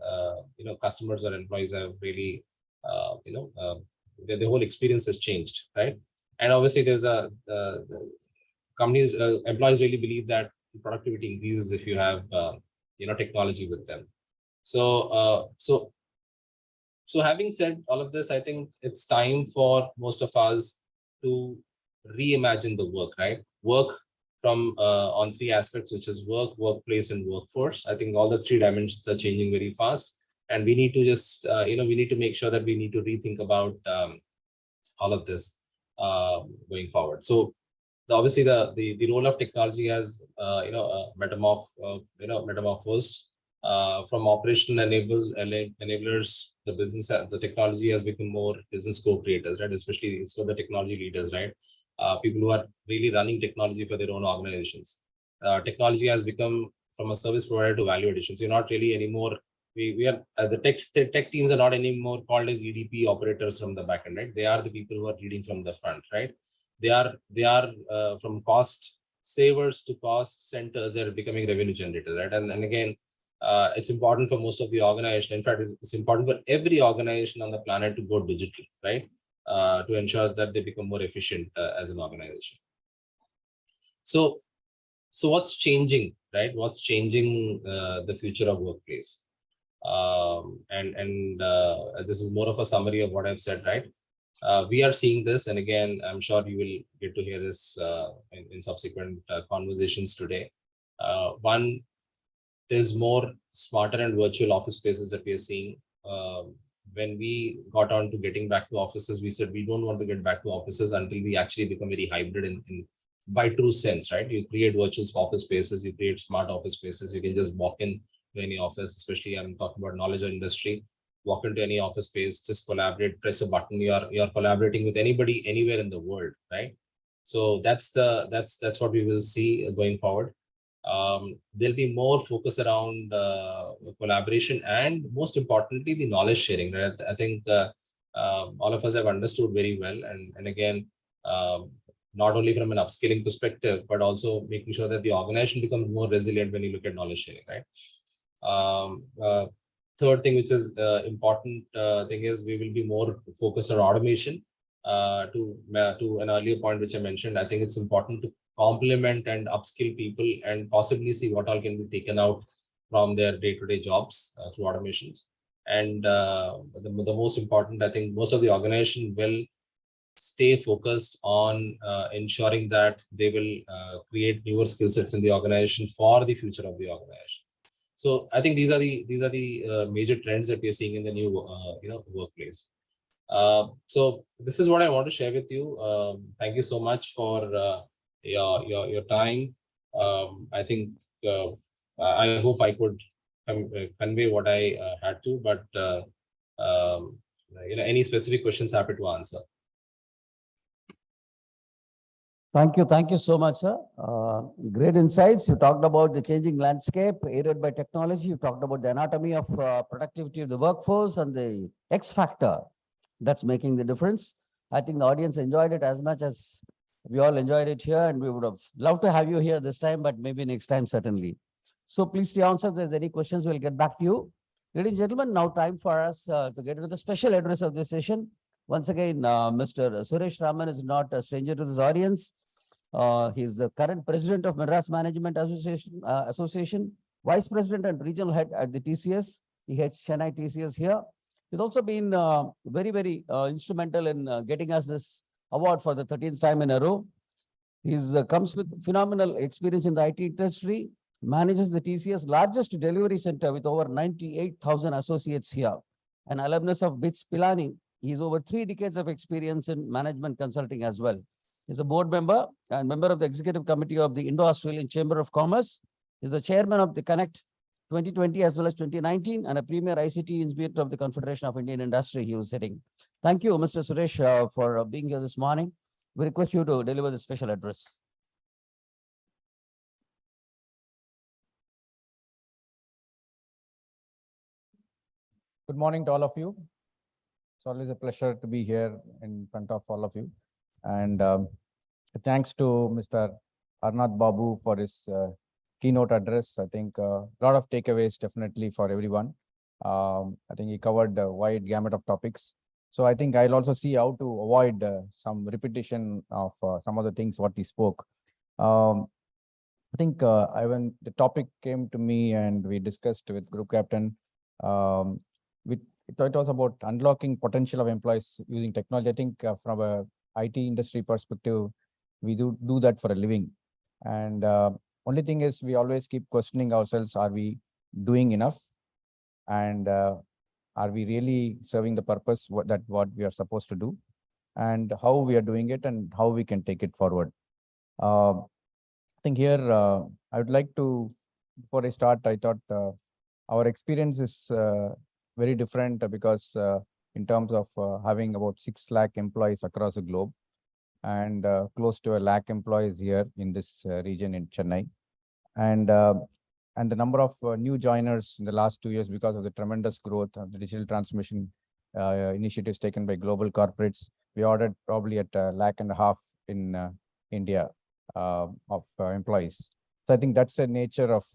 customers or employees have really the whole experience has changed, right? And obviously, there's employees really believe that productivity increases if you have technology with them. So having said all of this, I think it's time for most of us to reimagine the work, right? Work from on three aspects, which is work, workplace, and workforce. I think all the three dimensions are changing very fast, and we need to just we need to make sure that we need to rethink about all of this going forward. So obviously the role of technology has metamorphosed from operational enablers. The technology has become more business co-creators, right? Especially it's for the technology leaders, right? People who are really running technology for their own organizations. Technology has become from a service provider to value addition. So you're not really anymore. We are the tech teams are not anymore called as EDP operators from the back end, right? They are the people who are leading from the front, right? They are from cost savers to cost centers. They're becoming revenue generators, right? And again, it's important for most of the organization. In fact, it's important for every organization on the planet to go digital, right? To ensure that they become more efficient as an organization. So what's changing, right? What's changing the future of workplace? This is more of a summary of what I've said, right? We are seeing this, and again, I'm sure you will get to hear this in subsequent conversations today. One, there's more smarter and virtual office spaces that we are seeing. When we got on to getting back to offices, we said we don't want to get back to offices until we actually become very hybrid in by true sense, right? You create virtual office spaces, you create smart office spaces. You can just walk in to any office, especially I'm talking about knowledge or industry. Walk into any office space, just collaborate, press a button. You're collaborating with anybody anywhere in the world, right? So that's what we will see going forward. There'll be more focus around collaboration and most importantly, the knowledge sharing. Right? I think all of us have understood very well. And again, not only from an upskilling perspective, but also making sure that the organization becomes more resilient when you look at knowledge sharing, right? Third thing, which is important thing is we will be more focused on automation. To an earlier point, which I mentioned, I think it's important to complement and upskill people and possibly see what all can be taken out from their day-to-day jobs through automations. And the most important, I think most of the organization will stay focused on ensuring that they will create newer skill sets in the organization for the future of the organization. So I think these are the major trends that we are seeing in the new workplace. So this is what I want to share with you. Thank you so much for your time. I think I hope I could convey what I had to, but any specific questions, happy to answer. Thank you so much, sir. Great insights. You talked about the changing landscape aided by technology. You talked about the anatomy of productivity of the workforce and the X factor that's making the difference. I think the audience enjoyed it as much as we all enjoyed it here, and we would have loved to have you here this time, but maybe next time, certainly. So please stay on, sir. If there's any questions, we'll get back to you. Ladies and gentlemen, now time for us to get into the special address of this session. Once again, Mr. Suresh Raman is not a stranger to this audience. He's the current president of Madras Management Association, vice president and regional head at the TCS. He heads Chennai TCS here. He's also been very instrumental in getting us this award for the 13th time in a row. He comes with phenomenal experience in the IT industry, manages the TCS largest delivery center with over 98,000 associates here. An alumnus of BITS Pilani, he's over 3 decades of experience in management consulting as well. He's a board member and member of the executive committee of the Indo-Australian Chamber of Commerce. He's the chairman of the Connect 2020 as well as 2019 and a premier ICT inspector of the Confederation of Indian Industry he was sitting. Thank you, Mr. Suresh, for being here this morning. We request you to deliver the special address. Good morning to all of you. It's always a pleasure to be here in front of all of you. And thanks to Mr. Arnath Babu for his keynote address. I think a lot of takeaways definitely for everyone. I think he covered a wide gamut of topics. So I think I'll also see how to avoid some repetition of some of the things what he spoke. I think when the topic came to me and we discussed with group captain, it was about unlocking potential of employees using technology. I think from a IT industry perspective, we do that for a living. And only thing is we always keep questioning ourselves, are we doing enough? And are we really serving the purpose what we are supposed to do? And how we are doing it and how we can take it forward. I think here I would like to, before I start, I thought our experience is very different because in terms of having about 6 lakh employees across the globe and close to 1 lakh employees here in this region in Chennai. And the number of new joiners in the last 2 years because of the tremendous growth of the digital transformation initiatives taken by global corporates. We ordered probably at 1.5 lakh in India of employees. So I think that's the nature of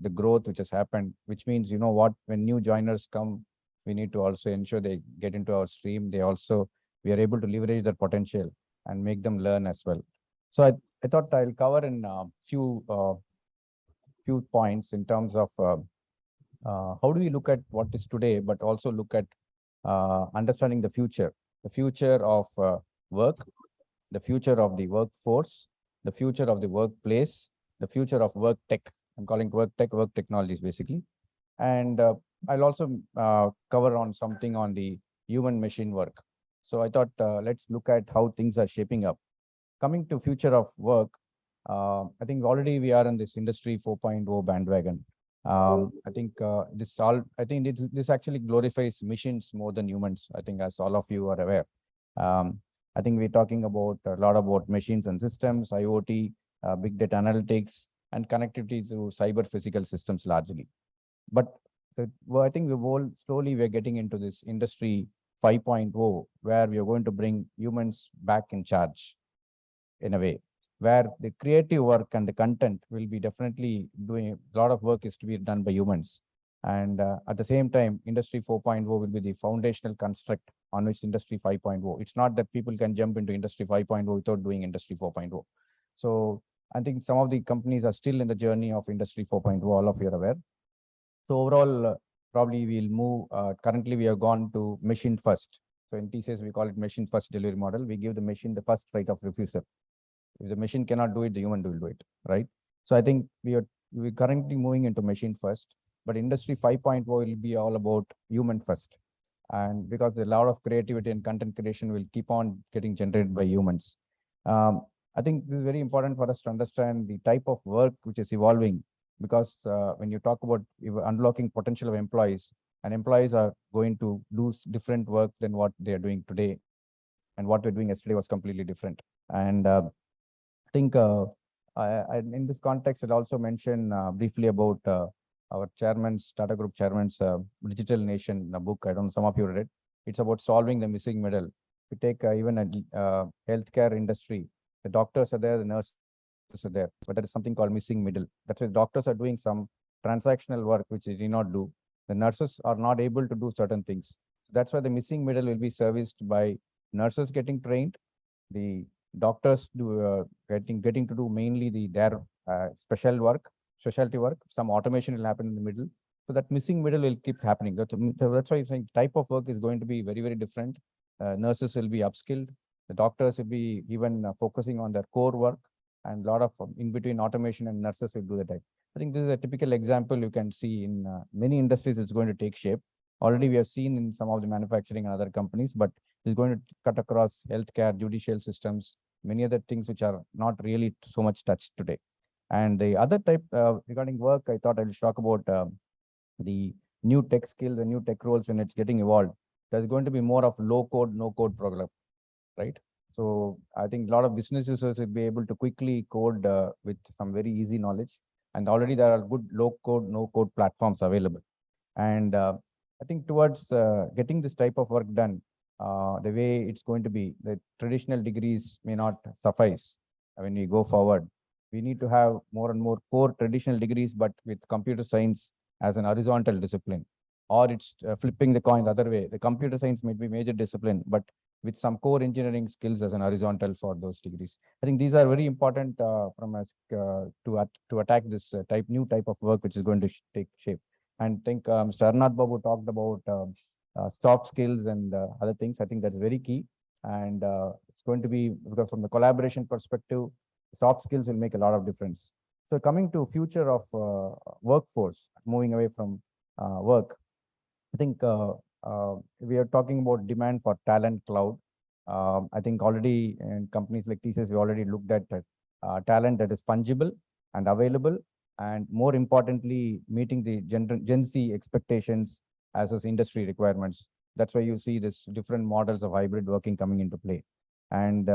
the growth which has happened, which means, you know what, when new joiners come, we need to also ensure they get into our stream. We are able to leverage their potential and make them learn as well. So I thought I'll cover in a few points in terms of how do we look at what is today, but also look at understanding the future of work, the future of the workforce, the future of the workplace, the future of work tech. I'm calling work tech, work technologies basically. And I'll also cover on something on the human machine work. So I thought let's look at how things are shaping up. Coming to future of work, I think already we are in this industry 4.0 bandwagon. I think this actually glorifies machines more than humans. I think as all of you are aware. I think we're talking about a lot about machines and systems, IoT, big data analytics, and connectivity to cyber physical systems largely. But I think we're getting into this industry 5.0, where we are going to bring humans back in charge in a way, where the creative work and the content will be definitely doing a lot of work is to be done by humans. And at the same time, industry 4.0 will be the foundational construct on which industry 5.0. It's not that people can jump into industry 5.0 without doing industry 4.0. So I think some of the companies are still in the journey of industry 4.0, all of you are aware. So overall, probably we'll move, currently we have gone to machine first. So in TCS, we call it machine first delivery model. We give the machine the first right of refusal. If the machine cannot do it, the human will do it, right? So I think we're currently moving into machine first, but industry 5.0 will be all about human first. And because a lot of creativity and content creation will keep on getting generated by humans. I think this is very important for us to understand the type of work which is evolving, because when you talk about unlocking potential of employees, and employees are going to do different work than what they are doing today, and what we're doing yesterday was completely different. And I think in this context, I'll also mention briefly about our chairman's, Tata Group chairman's Digital Nation book. I don't know, some of you read it. It's about solving the missing middle. We take even a healthcare industry, the doctors are there, the nurses are there, but there is something called missing middle. That's why doctors are doing some transactional work which they did not do. The nurses are not able to do certain things. That's why the missing middle will be serviced by nurses getting trained, the doctors getting to do mainly their specialty work. Some automation will happen in the middle. So that missing middle will keep happening. That's why I'm saying type of work is going to be very, very different. Nurses will be upskilled. The doctors will be even focusing on their core work, and a lot of in between automation and nurses will do the type. I think this is a typical example you can see in many industries. It's going to take shape. Already we have seen in some of the manufacturing and other companies, but it's going to cut across healthcare, judicial systems, many other things which are not really so much touched today. And the other type regarding work, I thought I'll talk about the new tech skills, the new tech roles when it's getting evolved. There's going to be more of low code, no code program, right? So I think a lot of business users will be able to quickly code with some very easy knowledge. And already there are good low code, no code platforms available. And I think towards getting this type of work done, the way it's going to be, the traditional degrees may not suffice when we go forward. We need to have more and more core traditional degrees, but with computer science as an horizontal discipline. Or it's flipping the coin the other way. The computer science may be major discipline, but with some core engineering skills as an horizontal for those degrees. I think these are very important from us to attack this new type of work which is going to take shape. And I think Mr. Arnath Babu talked about soft skills and other things. I think that's very key. And it's going to be, because from the collaboration perspective, soft skills will make a lot of difference. So coming to future of workforce, moving away from work, I think we are talking about demand for talent cloud. I think already in companies like TCS, we already looked at talent that is fungible and available, and more importantly, meeting the Gen Z expectations as well as industry requirements. That's why you see this different models of hybrid working coming into play. And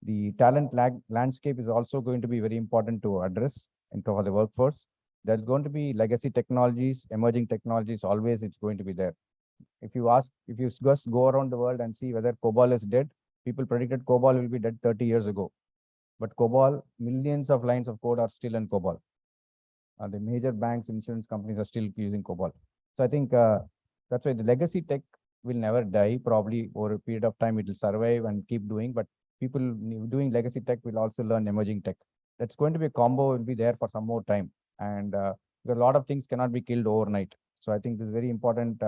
the talent landscape is also going to be very important to address into the workforce. There's going to be legacy technologies, emerging technologies, always it's going to be there. If you just go around the world and see whether COBOL is dead, people predicted COBOL will be dead 30 years ago. But COBOL, millions of lines of code are still in COBOL. The major banks, insurance companies are still using COBOL. So I think that's why the legacy tech will never die. Probably over a period of time, it will survive and keep doing. But people doing legacy tech will also learn emerging tech. That's going to be a combo, will be there for some more time. And a lot of things cannot be killed overnight. So I think this is very important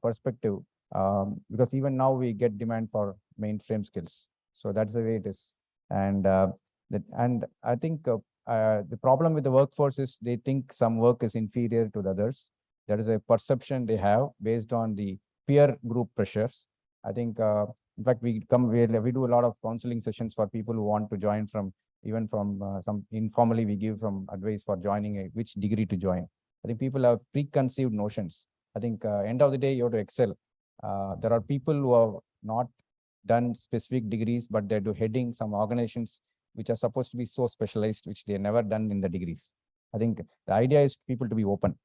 perspective, because even now we get demand for mainframe skills. So that's the way it is. And I think the problem with the workforce is they think some work is inferior to the others. That is a perception they have based on the peer group pressures. I think, in fact, we do a lot of counseling sessions for people who want to join from, even from some informally, we give some advice for joining which degree to join. I think people have preconceived notions. I think end of the day, you have to excel. There are people who have not done specific degrees, but they're heading some organizations which are supposed to be so specialized, which they never done in the degrees. I think the idea is people to be open.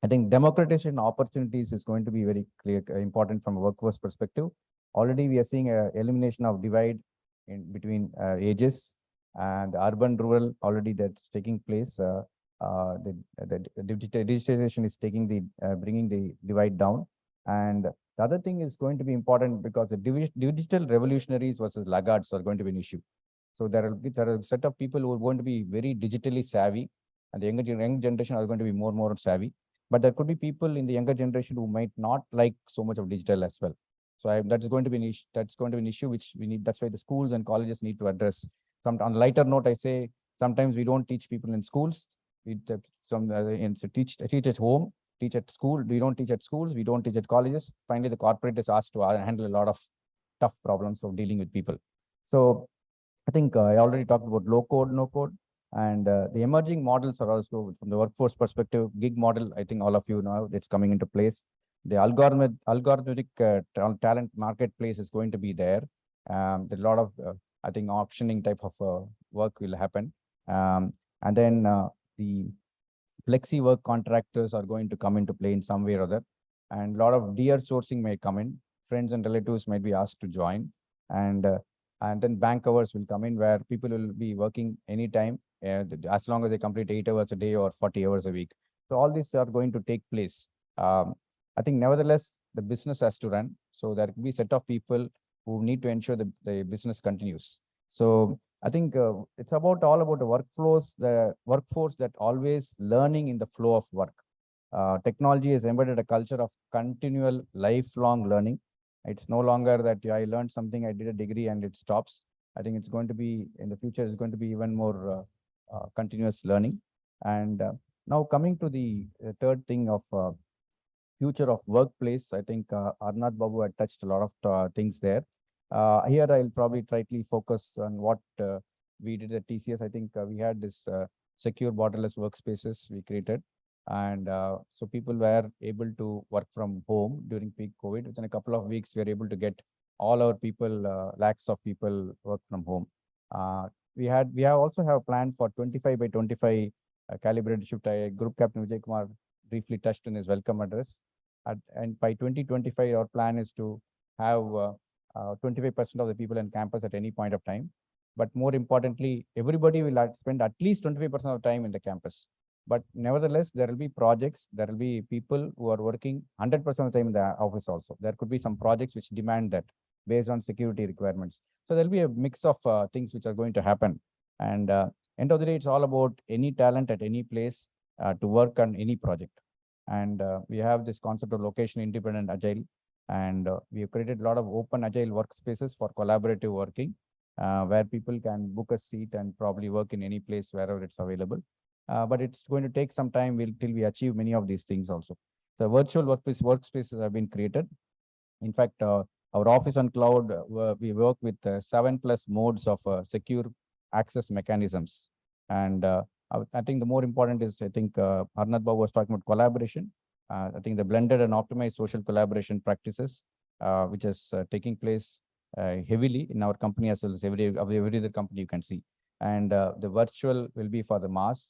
I think democratization opportunities is going to be very clear, important from a workforce perspective. Already we are seeing a elimination of divide in between ages, and urban rural already that's taking place. The digitization is taking the bringing the divide down. And the other thing is going to be important because the digital revolutionaries versus laggards are going to be an issue. So there are a set of people who are going to be very digitally savvy, and the young generation are going to be more savvy. But there could be people in the younger generation who might not like so much of digital as well. So that's going to be an issue. That's going to be an issue which we need. That's why the schools and colleges need to address. On a lighter note, I say sometimes we don't teach people in schools. We teach at home, teach at school. We don't teach at schools. We don't teach at colleges. Finally, the corporate is asked to handle a lot of tough problems of dealing with people. So I think I already talked about low code, no code, and the emerging models are also from the workforce perspective. Gig model, I think all of you know, it's coming into place. The algorithmic talent marketplace is going to be there. There's a lot of I think auctioning type of work will happen, and then the flexi work contractors are going to come into play in some way or other, and a lot of dear sourcing may come in. Friends and relatives might be asked to join, and then bank hours will come in where people will be working anytime, as long as they complete 8 hours a day or 40 hours a week. So all these are going to take place. I think nevertheless, the business has to run. So there will be a set of people who need to ensure that the business continues. So I think it's all about the workforce that always learning in the flow of work. Technology has embedded a culture of continual lifelong learning. It's no longer that I learned something, I did a degree and it stops. I think it's going to be, in the future, it's going to be even more continuous learning. And now coming to the third thing of future of workplace, I think Arnath Babu had touched a lot of things there. Here, I'll probably tightly focus on what we did at TCS. I think we had this secure borderless workspaces we created. And so people were able to work from home during peak COVID. Within a couple of weeks, we were able to get all our people, lakhs of people work from home. We also have a plan for 25 by 25 calibrated shift. Group Captain Vijay Kumar briefly touched in his welcome address. And by 2025, our plan is to have 25% of the people in campus at any point of time. But more importantly, everybody will spend at least 25% of the time in the campus. But nevertheless, there will be projects, there will be people who are working 100% of the time in the office also. There could be some projects which demand that based on security requirements. So there'll be a mix of things which are going to happen. And end of the day, it's all about any talent at any place to work on any project. And we have this concept of location independent agile. And we have created a lot of open agile workspaces for collaborative working, where people can book a seat and probably work in any place wherever it's available. But it's going to take some time till we achieve many of these things also. The virtual workspaces have been created. In fact, our office on cloud, we work with 7+ modes of secure access mechanisms. And I think the more important is, I think Arnath Babu was talking about collaboration. I think the blended and optimized social collaboration practices, which is taking place heavily in our company as well as every other company you can see. And the virtual will be for the mass,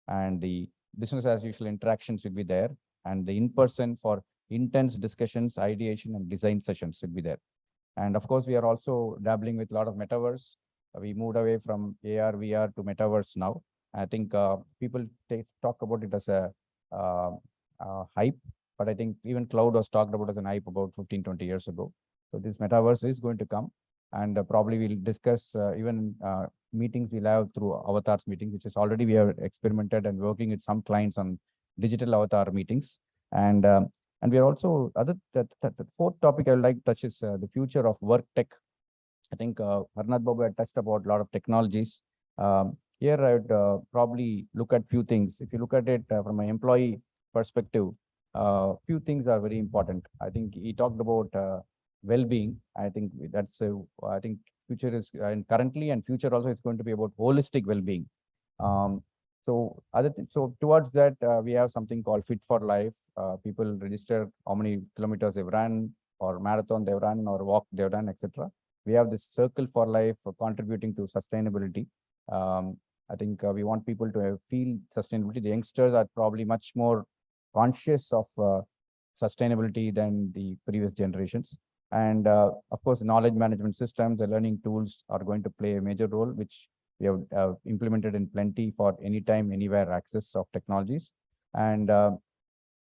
and the business as usual interactions will be there, and the in-person for intense discussions, ideation, and design sessions will be there. And of course, we are also dabbling with a lot of metaverse. We moved away from AR, VR to metaverse now. I think people talk about it as a hype, but I think even cloud was talked about as an hype about 15, 20 years ago. So this metaverse is going to come, and probably we'll discuss even meetings we'll have through avatars meetings, which is already we have experimented and working with some clients on digital avatar meetings. And we are also the fourth topic I would like to touch is the future of work tech. I think Harnath Babu had touched about a lot of technologies. Here I would probably look at few things. If you look at it from an employee perspective, few things are very important. I think he talked about well-being. I think that's I think future is and currently and future also is going to be about holistic well-being. So towards that we have something called Fit for Life. People register how many kilometers they've run, or marathon they've run, or walk they've done, etc. We have this Circle for Life contributing to sustainability. I think we want people to feel sustainability. The youngsters are probably much more conscious of sustainability than the previous generations. And of course, knowledge management systems, the learning tools are going to play a major role, which we have implemented in plenty for anytime, anywhere access of technologies. And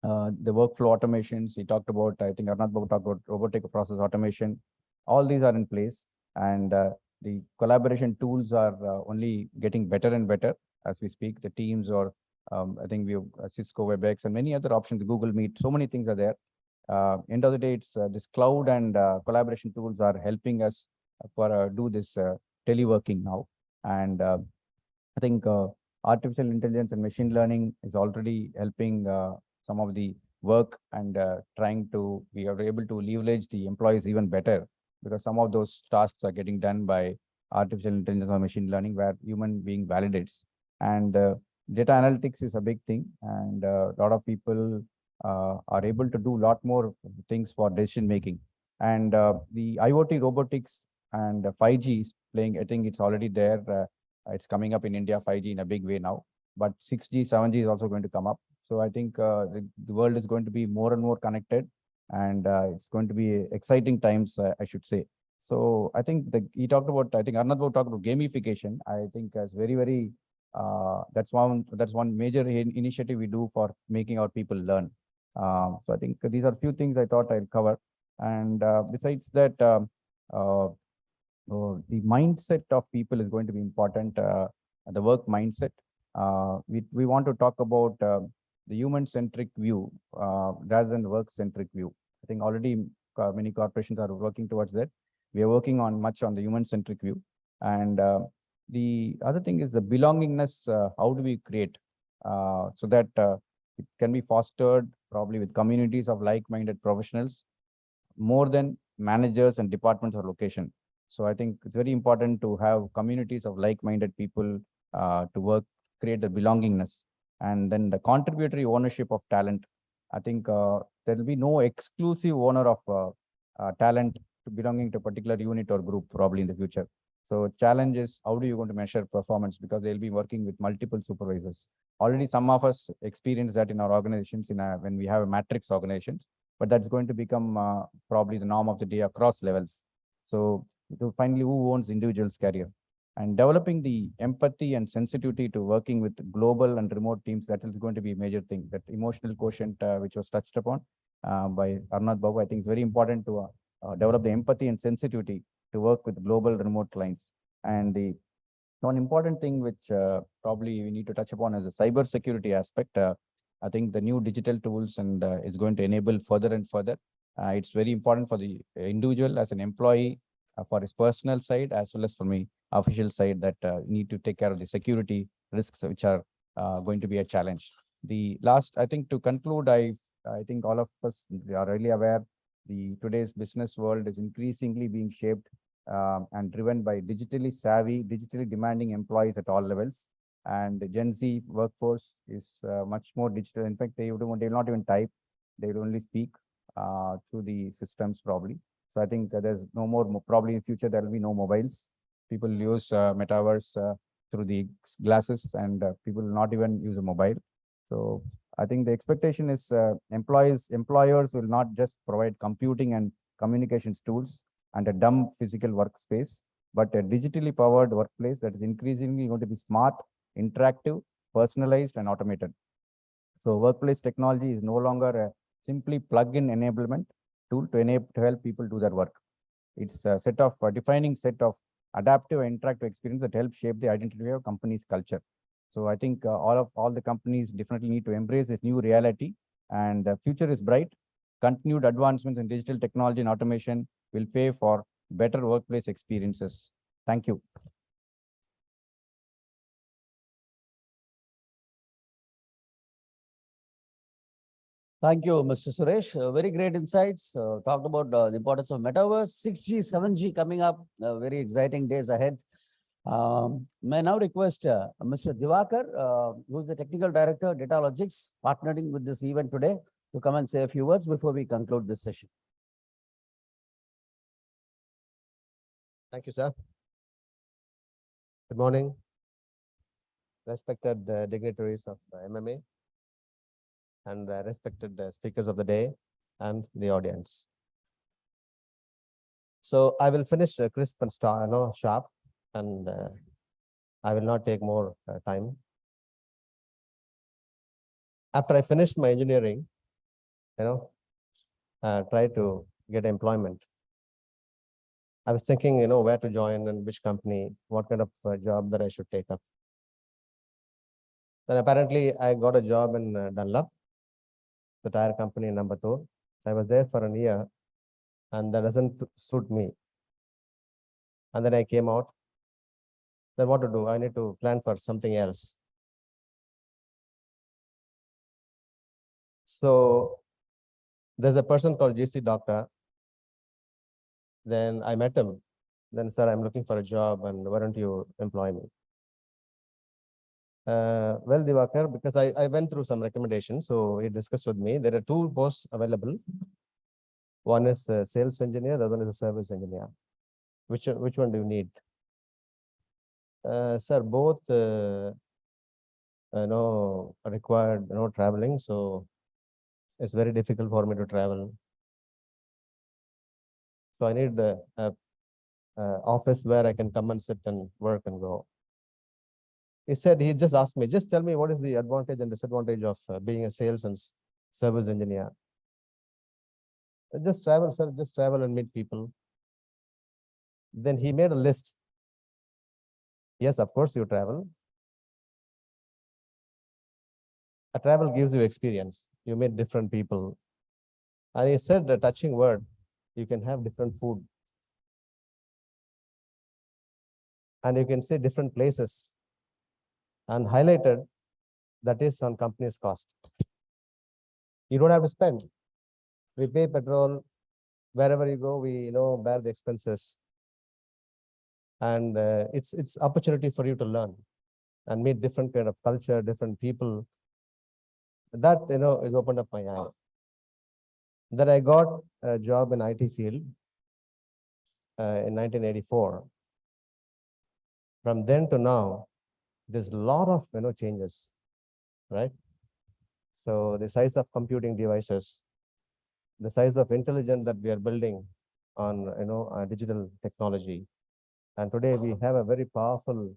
the workflow automations he talked about, I think Arnath Babu talked about robotic process automation. All these are in place, and the collaboration tools are only getting better and better as we speak. The Teams or I think we have Cisco WebEx and many other options, Google Meet, so many things are there. End of the day, it's this cloud and collaboration tools are helping us for do this teleworking now. And I think artificial intelligence and machine learning is already helping some of the work, and we are able to leverage the employees even better, because some of those tasks are getting done by artificial intelligence or machine learning where human being validates. And data analytics is a big thing, and a lot of people are able to do a lot more things for decision making. And the IoT robotics and 5G is playing, I think it's already there. It's coming up in India, 5G in a big way now, but 6G, 7G is also going to come up. So I think the world is going to be more and more connected, and it's going to be exciting times, I should say. So I think he talked about, I think Arnath talked about gamification. I think as very, that's one major initiative we do for making our people learn. So I think these are few things I thought I'll cover. And besides that, the mindset of people is going to be important, the work mindset. We want to talk about the human-centric view rather than the work-centric view. I think already many corporations are working towards that. We are working on much on the human-centric view. And the other thing is the belongingness. How do we create so that it can be fostered probably with communities of like-minded professionals more than managers and departments or location. So I think it's very important to have communities of like-minded people to work, create the belongingness, and then the contributory ownership of talent. I think there will be no exclusive owner of talent belonging to a particular unit or group probably in the future. So challenge is how do you going to measure performance, because they'll be working with multiple supervisors. Already some of us experience that in our organizations when we have a matrix organizations, but that's going to become probably the norm of the day across levels. So finally, who owns individual's career? And developing the empathy and sensitivity to working with global and remote teams, that is going to be a major thing. That emotional quotient, which was touched upon by Arnath Babu, I think it's very important to develop the empathy and sensitivity to work with global remote clients. And the one important thing which probably we need to touch upon is the cyber security aspect. I think the new digital tools and is going to enable further and further. It's very important for the individual as an employee, for his personal side, as well as for me official side, that need to take care of the security risks, which are going to be a challenge. The last, I think to conclude, I think all of us are really aware today's business world is increasingly being shaped and driven by digitally savvy, digitally demanding employees at all levels. And the Gen Z workforce is much more digital. In fact, they will not even type; they will only speak through the systems probably. So I think there's no more, probably in future, there will be no mobiles. People use metaverse through the glasses, and people will not even use a mobile. So I think the expectation is employers will not just provide computing and communications tools and a dumb physical workspace, but a digitally powered workplace that is increasingly going to be smart, interactive, personalized, and automated. So workplace technology is no longer a simply plug-in enablement tool to help people do their work. It's a defining set of adaptive and interactive experience that helps shape the identity of company's culture. So I think all the companies definitely need to embrace this new reality and the future is bright. Continued advancements in digital technology and automation will pay for better workplace experiences. Thank you. Thank you, Mr. Suresh. Very great insights. Talked about the importance of metaverse, 6G, 7G coming up. Very exciting days ahead. May I now request Mr. Divakar, who is the Technical Director, Data Logics, partnering with this event today, to come and say a few words before we conclude this session. Thank you, sir. Good morning, respected dignitaries of MMA and respected speakers of the day and the audience. So I will finish crisp and sharp, and I will not take more time. After I finished my engineering, try to get employment. I was thinking, where to join and which company, what kind of job that I should take up. Then apparently I got a job in Dunlop, the tire company in Ambattur. I was there for a year, and that doesn't suit me. And then I came out. Then what to do? I need to plan for something else. So there's a person called GC Doctor. Then I met him. Then, sir, I'm looking for a job, and why don't you employ me? Well, Divakar, because I went through some recommendations, so he discussed with me. There are two posts available. One is a sales engineer, the other one is a service engineer. Which one do you need? Sir, both required traveling, so it's very difficult for me to travel. So I need a office where I can come and sit and work and go. He just asked me, just tell me what is the advantage and disadvantage of being a sales and service engineer. Just travel, sir, just travel and meet people. Then he made a list. Yes, of course you travel. A travel gives you experience. You meet different people. And he said the touching word, you can have different food. And you can see different places. And highlighted, that is on company's cost. You don't have to spend. We pay petrol. Wherever you go, we bear the expenses. And it's opportunity for you to learn and meet different kind of culture, different people. That it opened up my eye. Then I got a job in IT field in 1984. From then to now, there's a lot of changes, right? So the size of computing devices, the size of intelligence that we are building on digital technology, and today we have a very powerful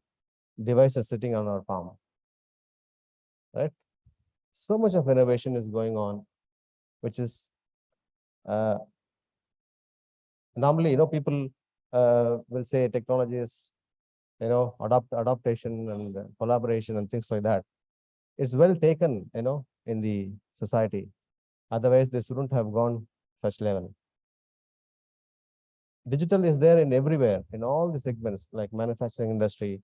devices sitting on our palm, right? So much of innovation is going on, which is normally people will say technology is adaptation and collaboration and things like that. It's well taken in the society, otherwise this wouldn't have gone first level. Digital is there in everywhere, in all the segments, like manufacturing industry.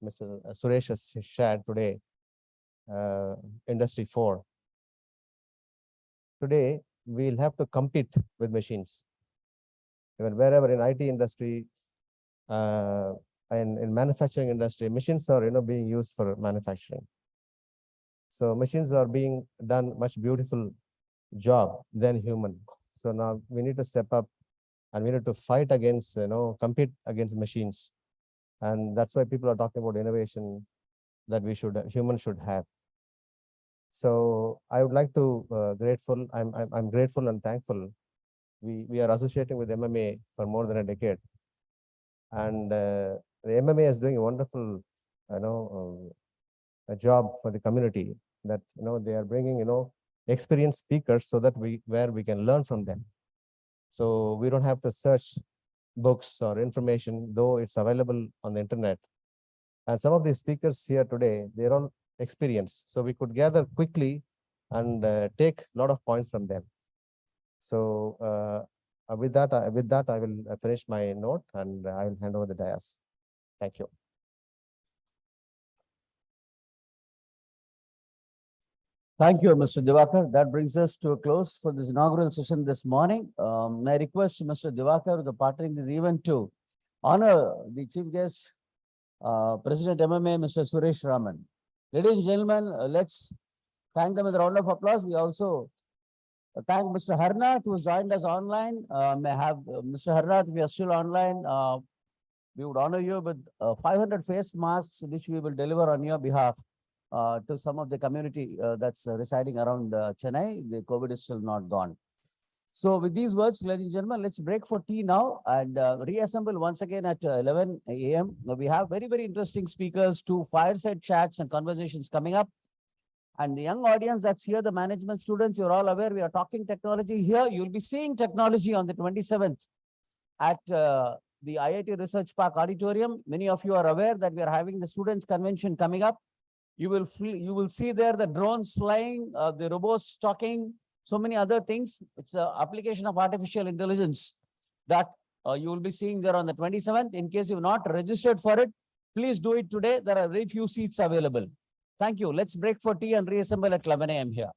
Mr. Suresh has shared today, industry 4. Today we'll have to compete with machines. Even wherever in IT industry and in manufacturing industry, machines are being used for manufacturing. So machines are being done much beautiful job than human. So now we need to step up and we need to fight against, compete against machines. And that's why people are talking about innovation that humans should have. So I would like to I'm grateful and thankful. We are associating with MMA for more than a decade. And the MMA is doing a wonderful, a job for the community, that, they are bringing, experienced speakers so that we can learn from them. So we don't have to search books or information, though it's available on the internet. And some of these speakers here today, they're all experienced. So we could gather quickly and take a lot of points from them. So with that, I will finish my note and I will hand over the dais. Thank you. Thank you, Mr. Divakar. That brings us to a close for this inaugural session this morning. May I request Mr. Divakar, the partnering this event, to honor the chief guest, President MMA, Mr. Suresh Raman. Ladies and gentlemen, let's thank them with a round of applause. We also thank Mr. Harnath, who has joined us online. May I have Mr. Harnath, if you are still online, we would honor you with 500 face masks, which we will deliver on your behalf to some of the community that's residing around Chennai. The COVID is still not gone. So with these words, ladies and gentlemen, let's break for tea now and reassemble once again at 11 a.m. We have very, very interesting speakers, 2 fireside chats and conversations coming up. And the young audience that's here, the management students, you're all aware, we are talking technology here. You'll be seeing technology on the 27th at the IIT Research Park Auditorium. Many of you are aware that we are having the students convention coming up. You will see there the drones flying, the robots talking, so many other things. It's an application of artificial intelligence that you will be seeing there on the 27th. In case you've not registered for it, please do it today. There are very few seats available. Thank you. Let's break for tea and reassemble at 11 a.m. here.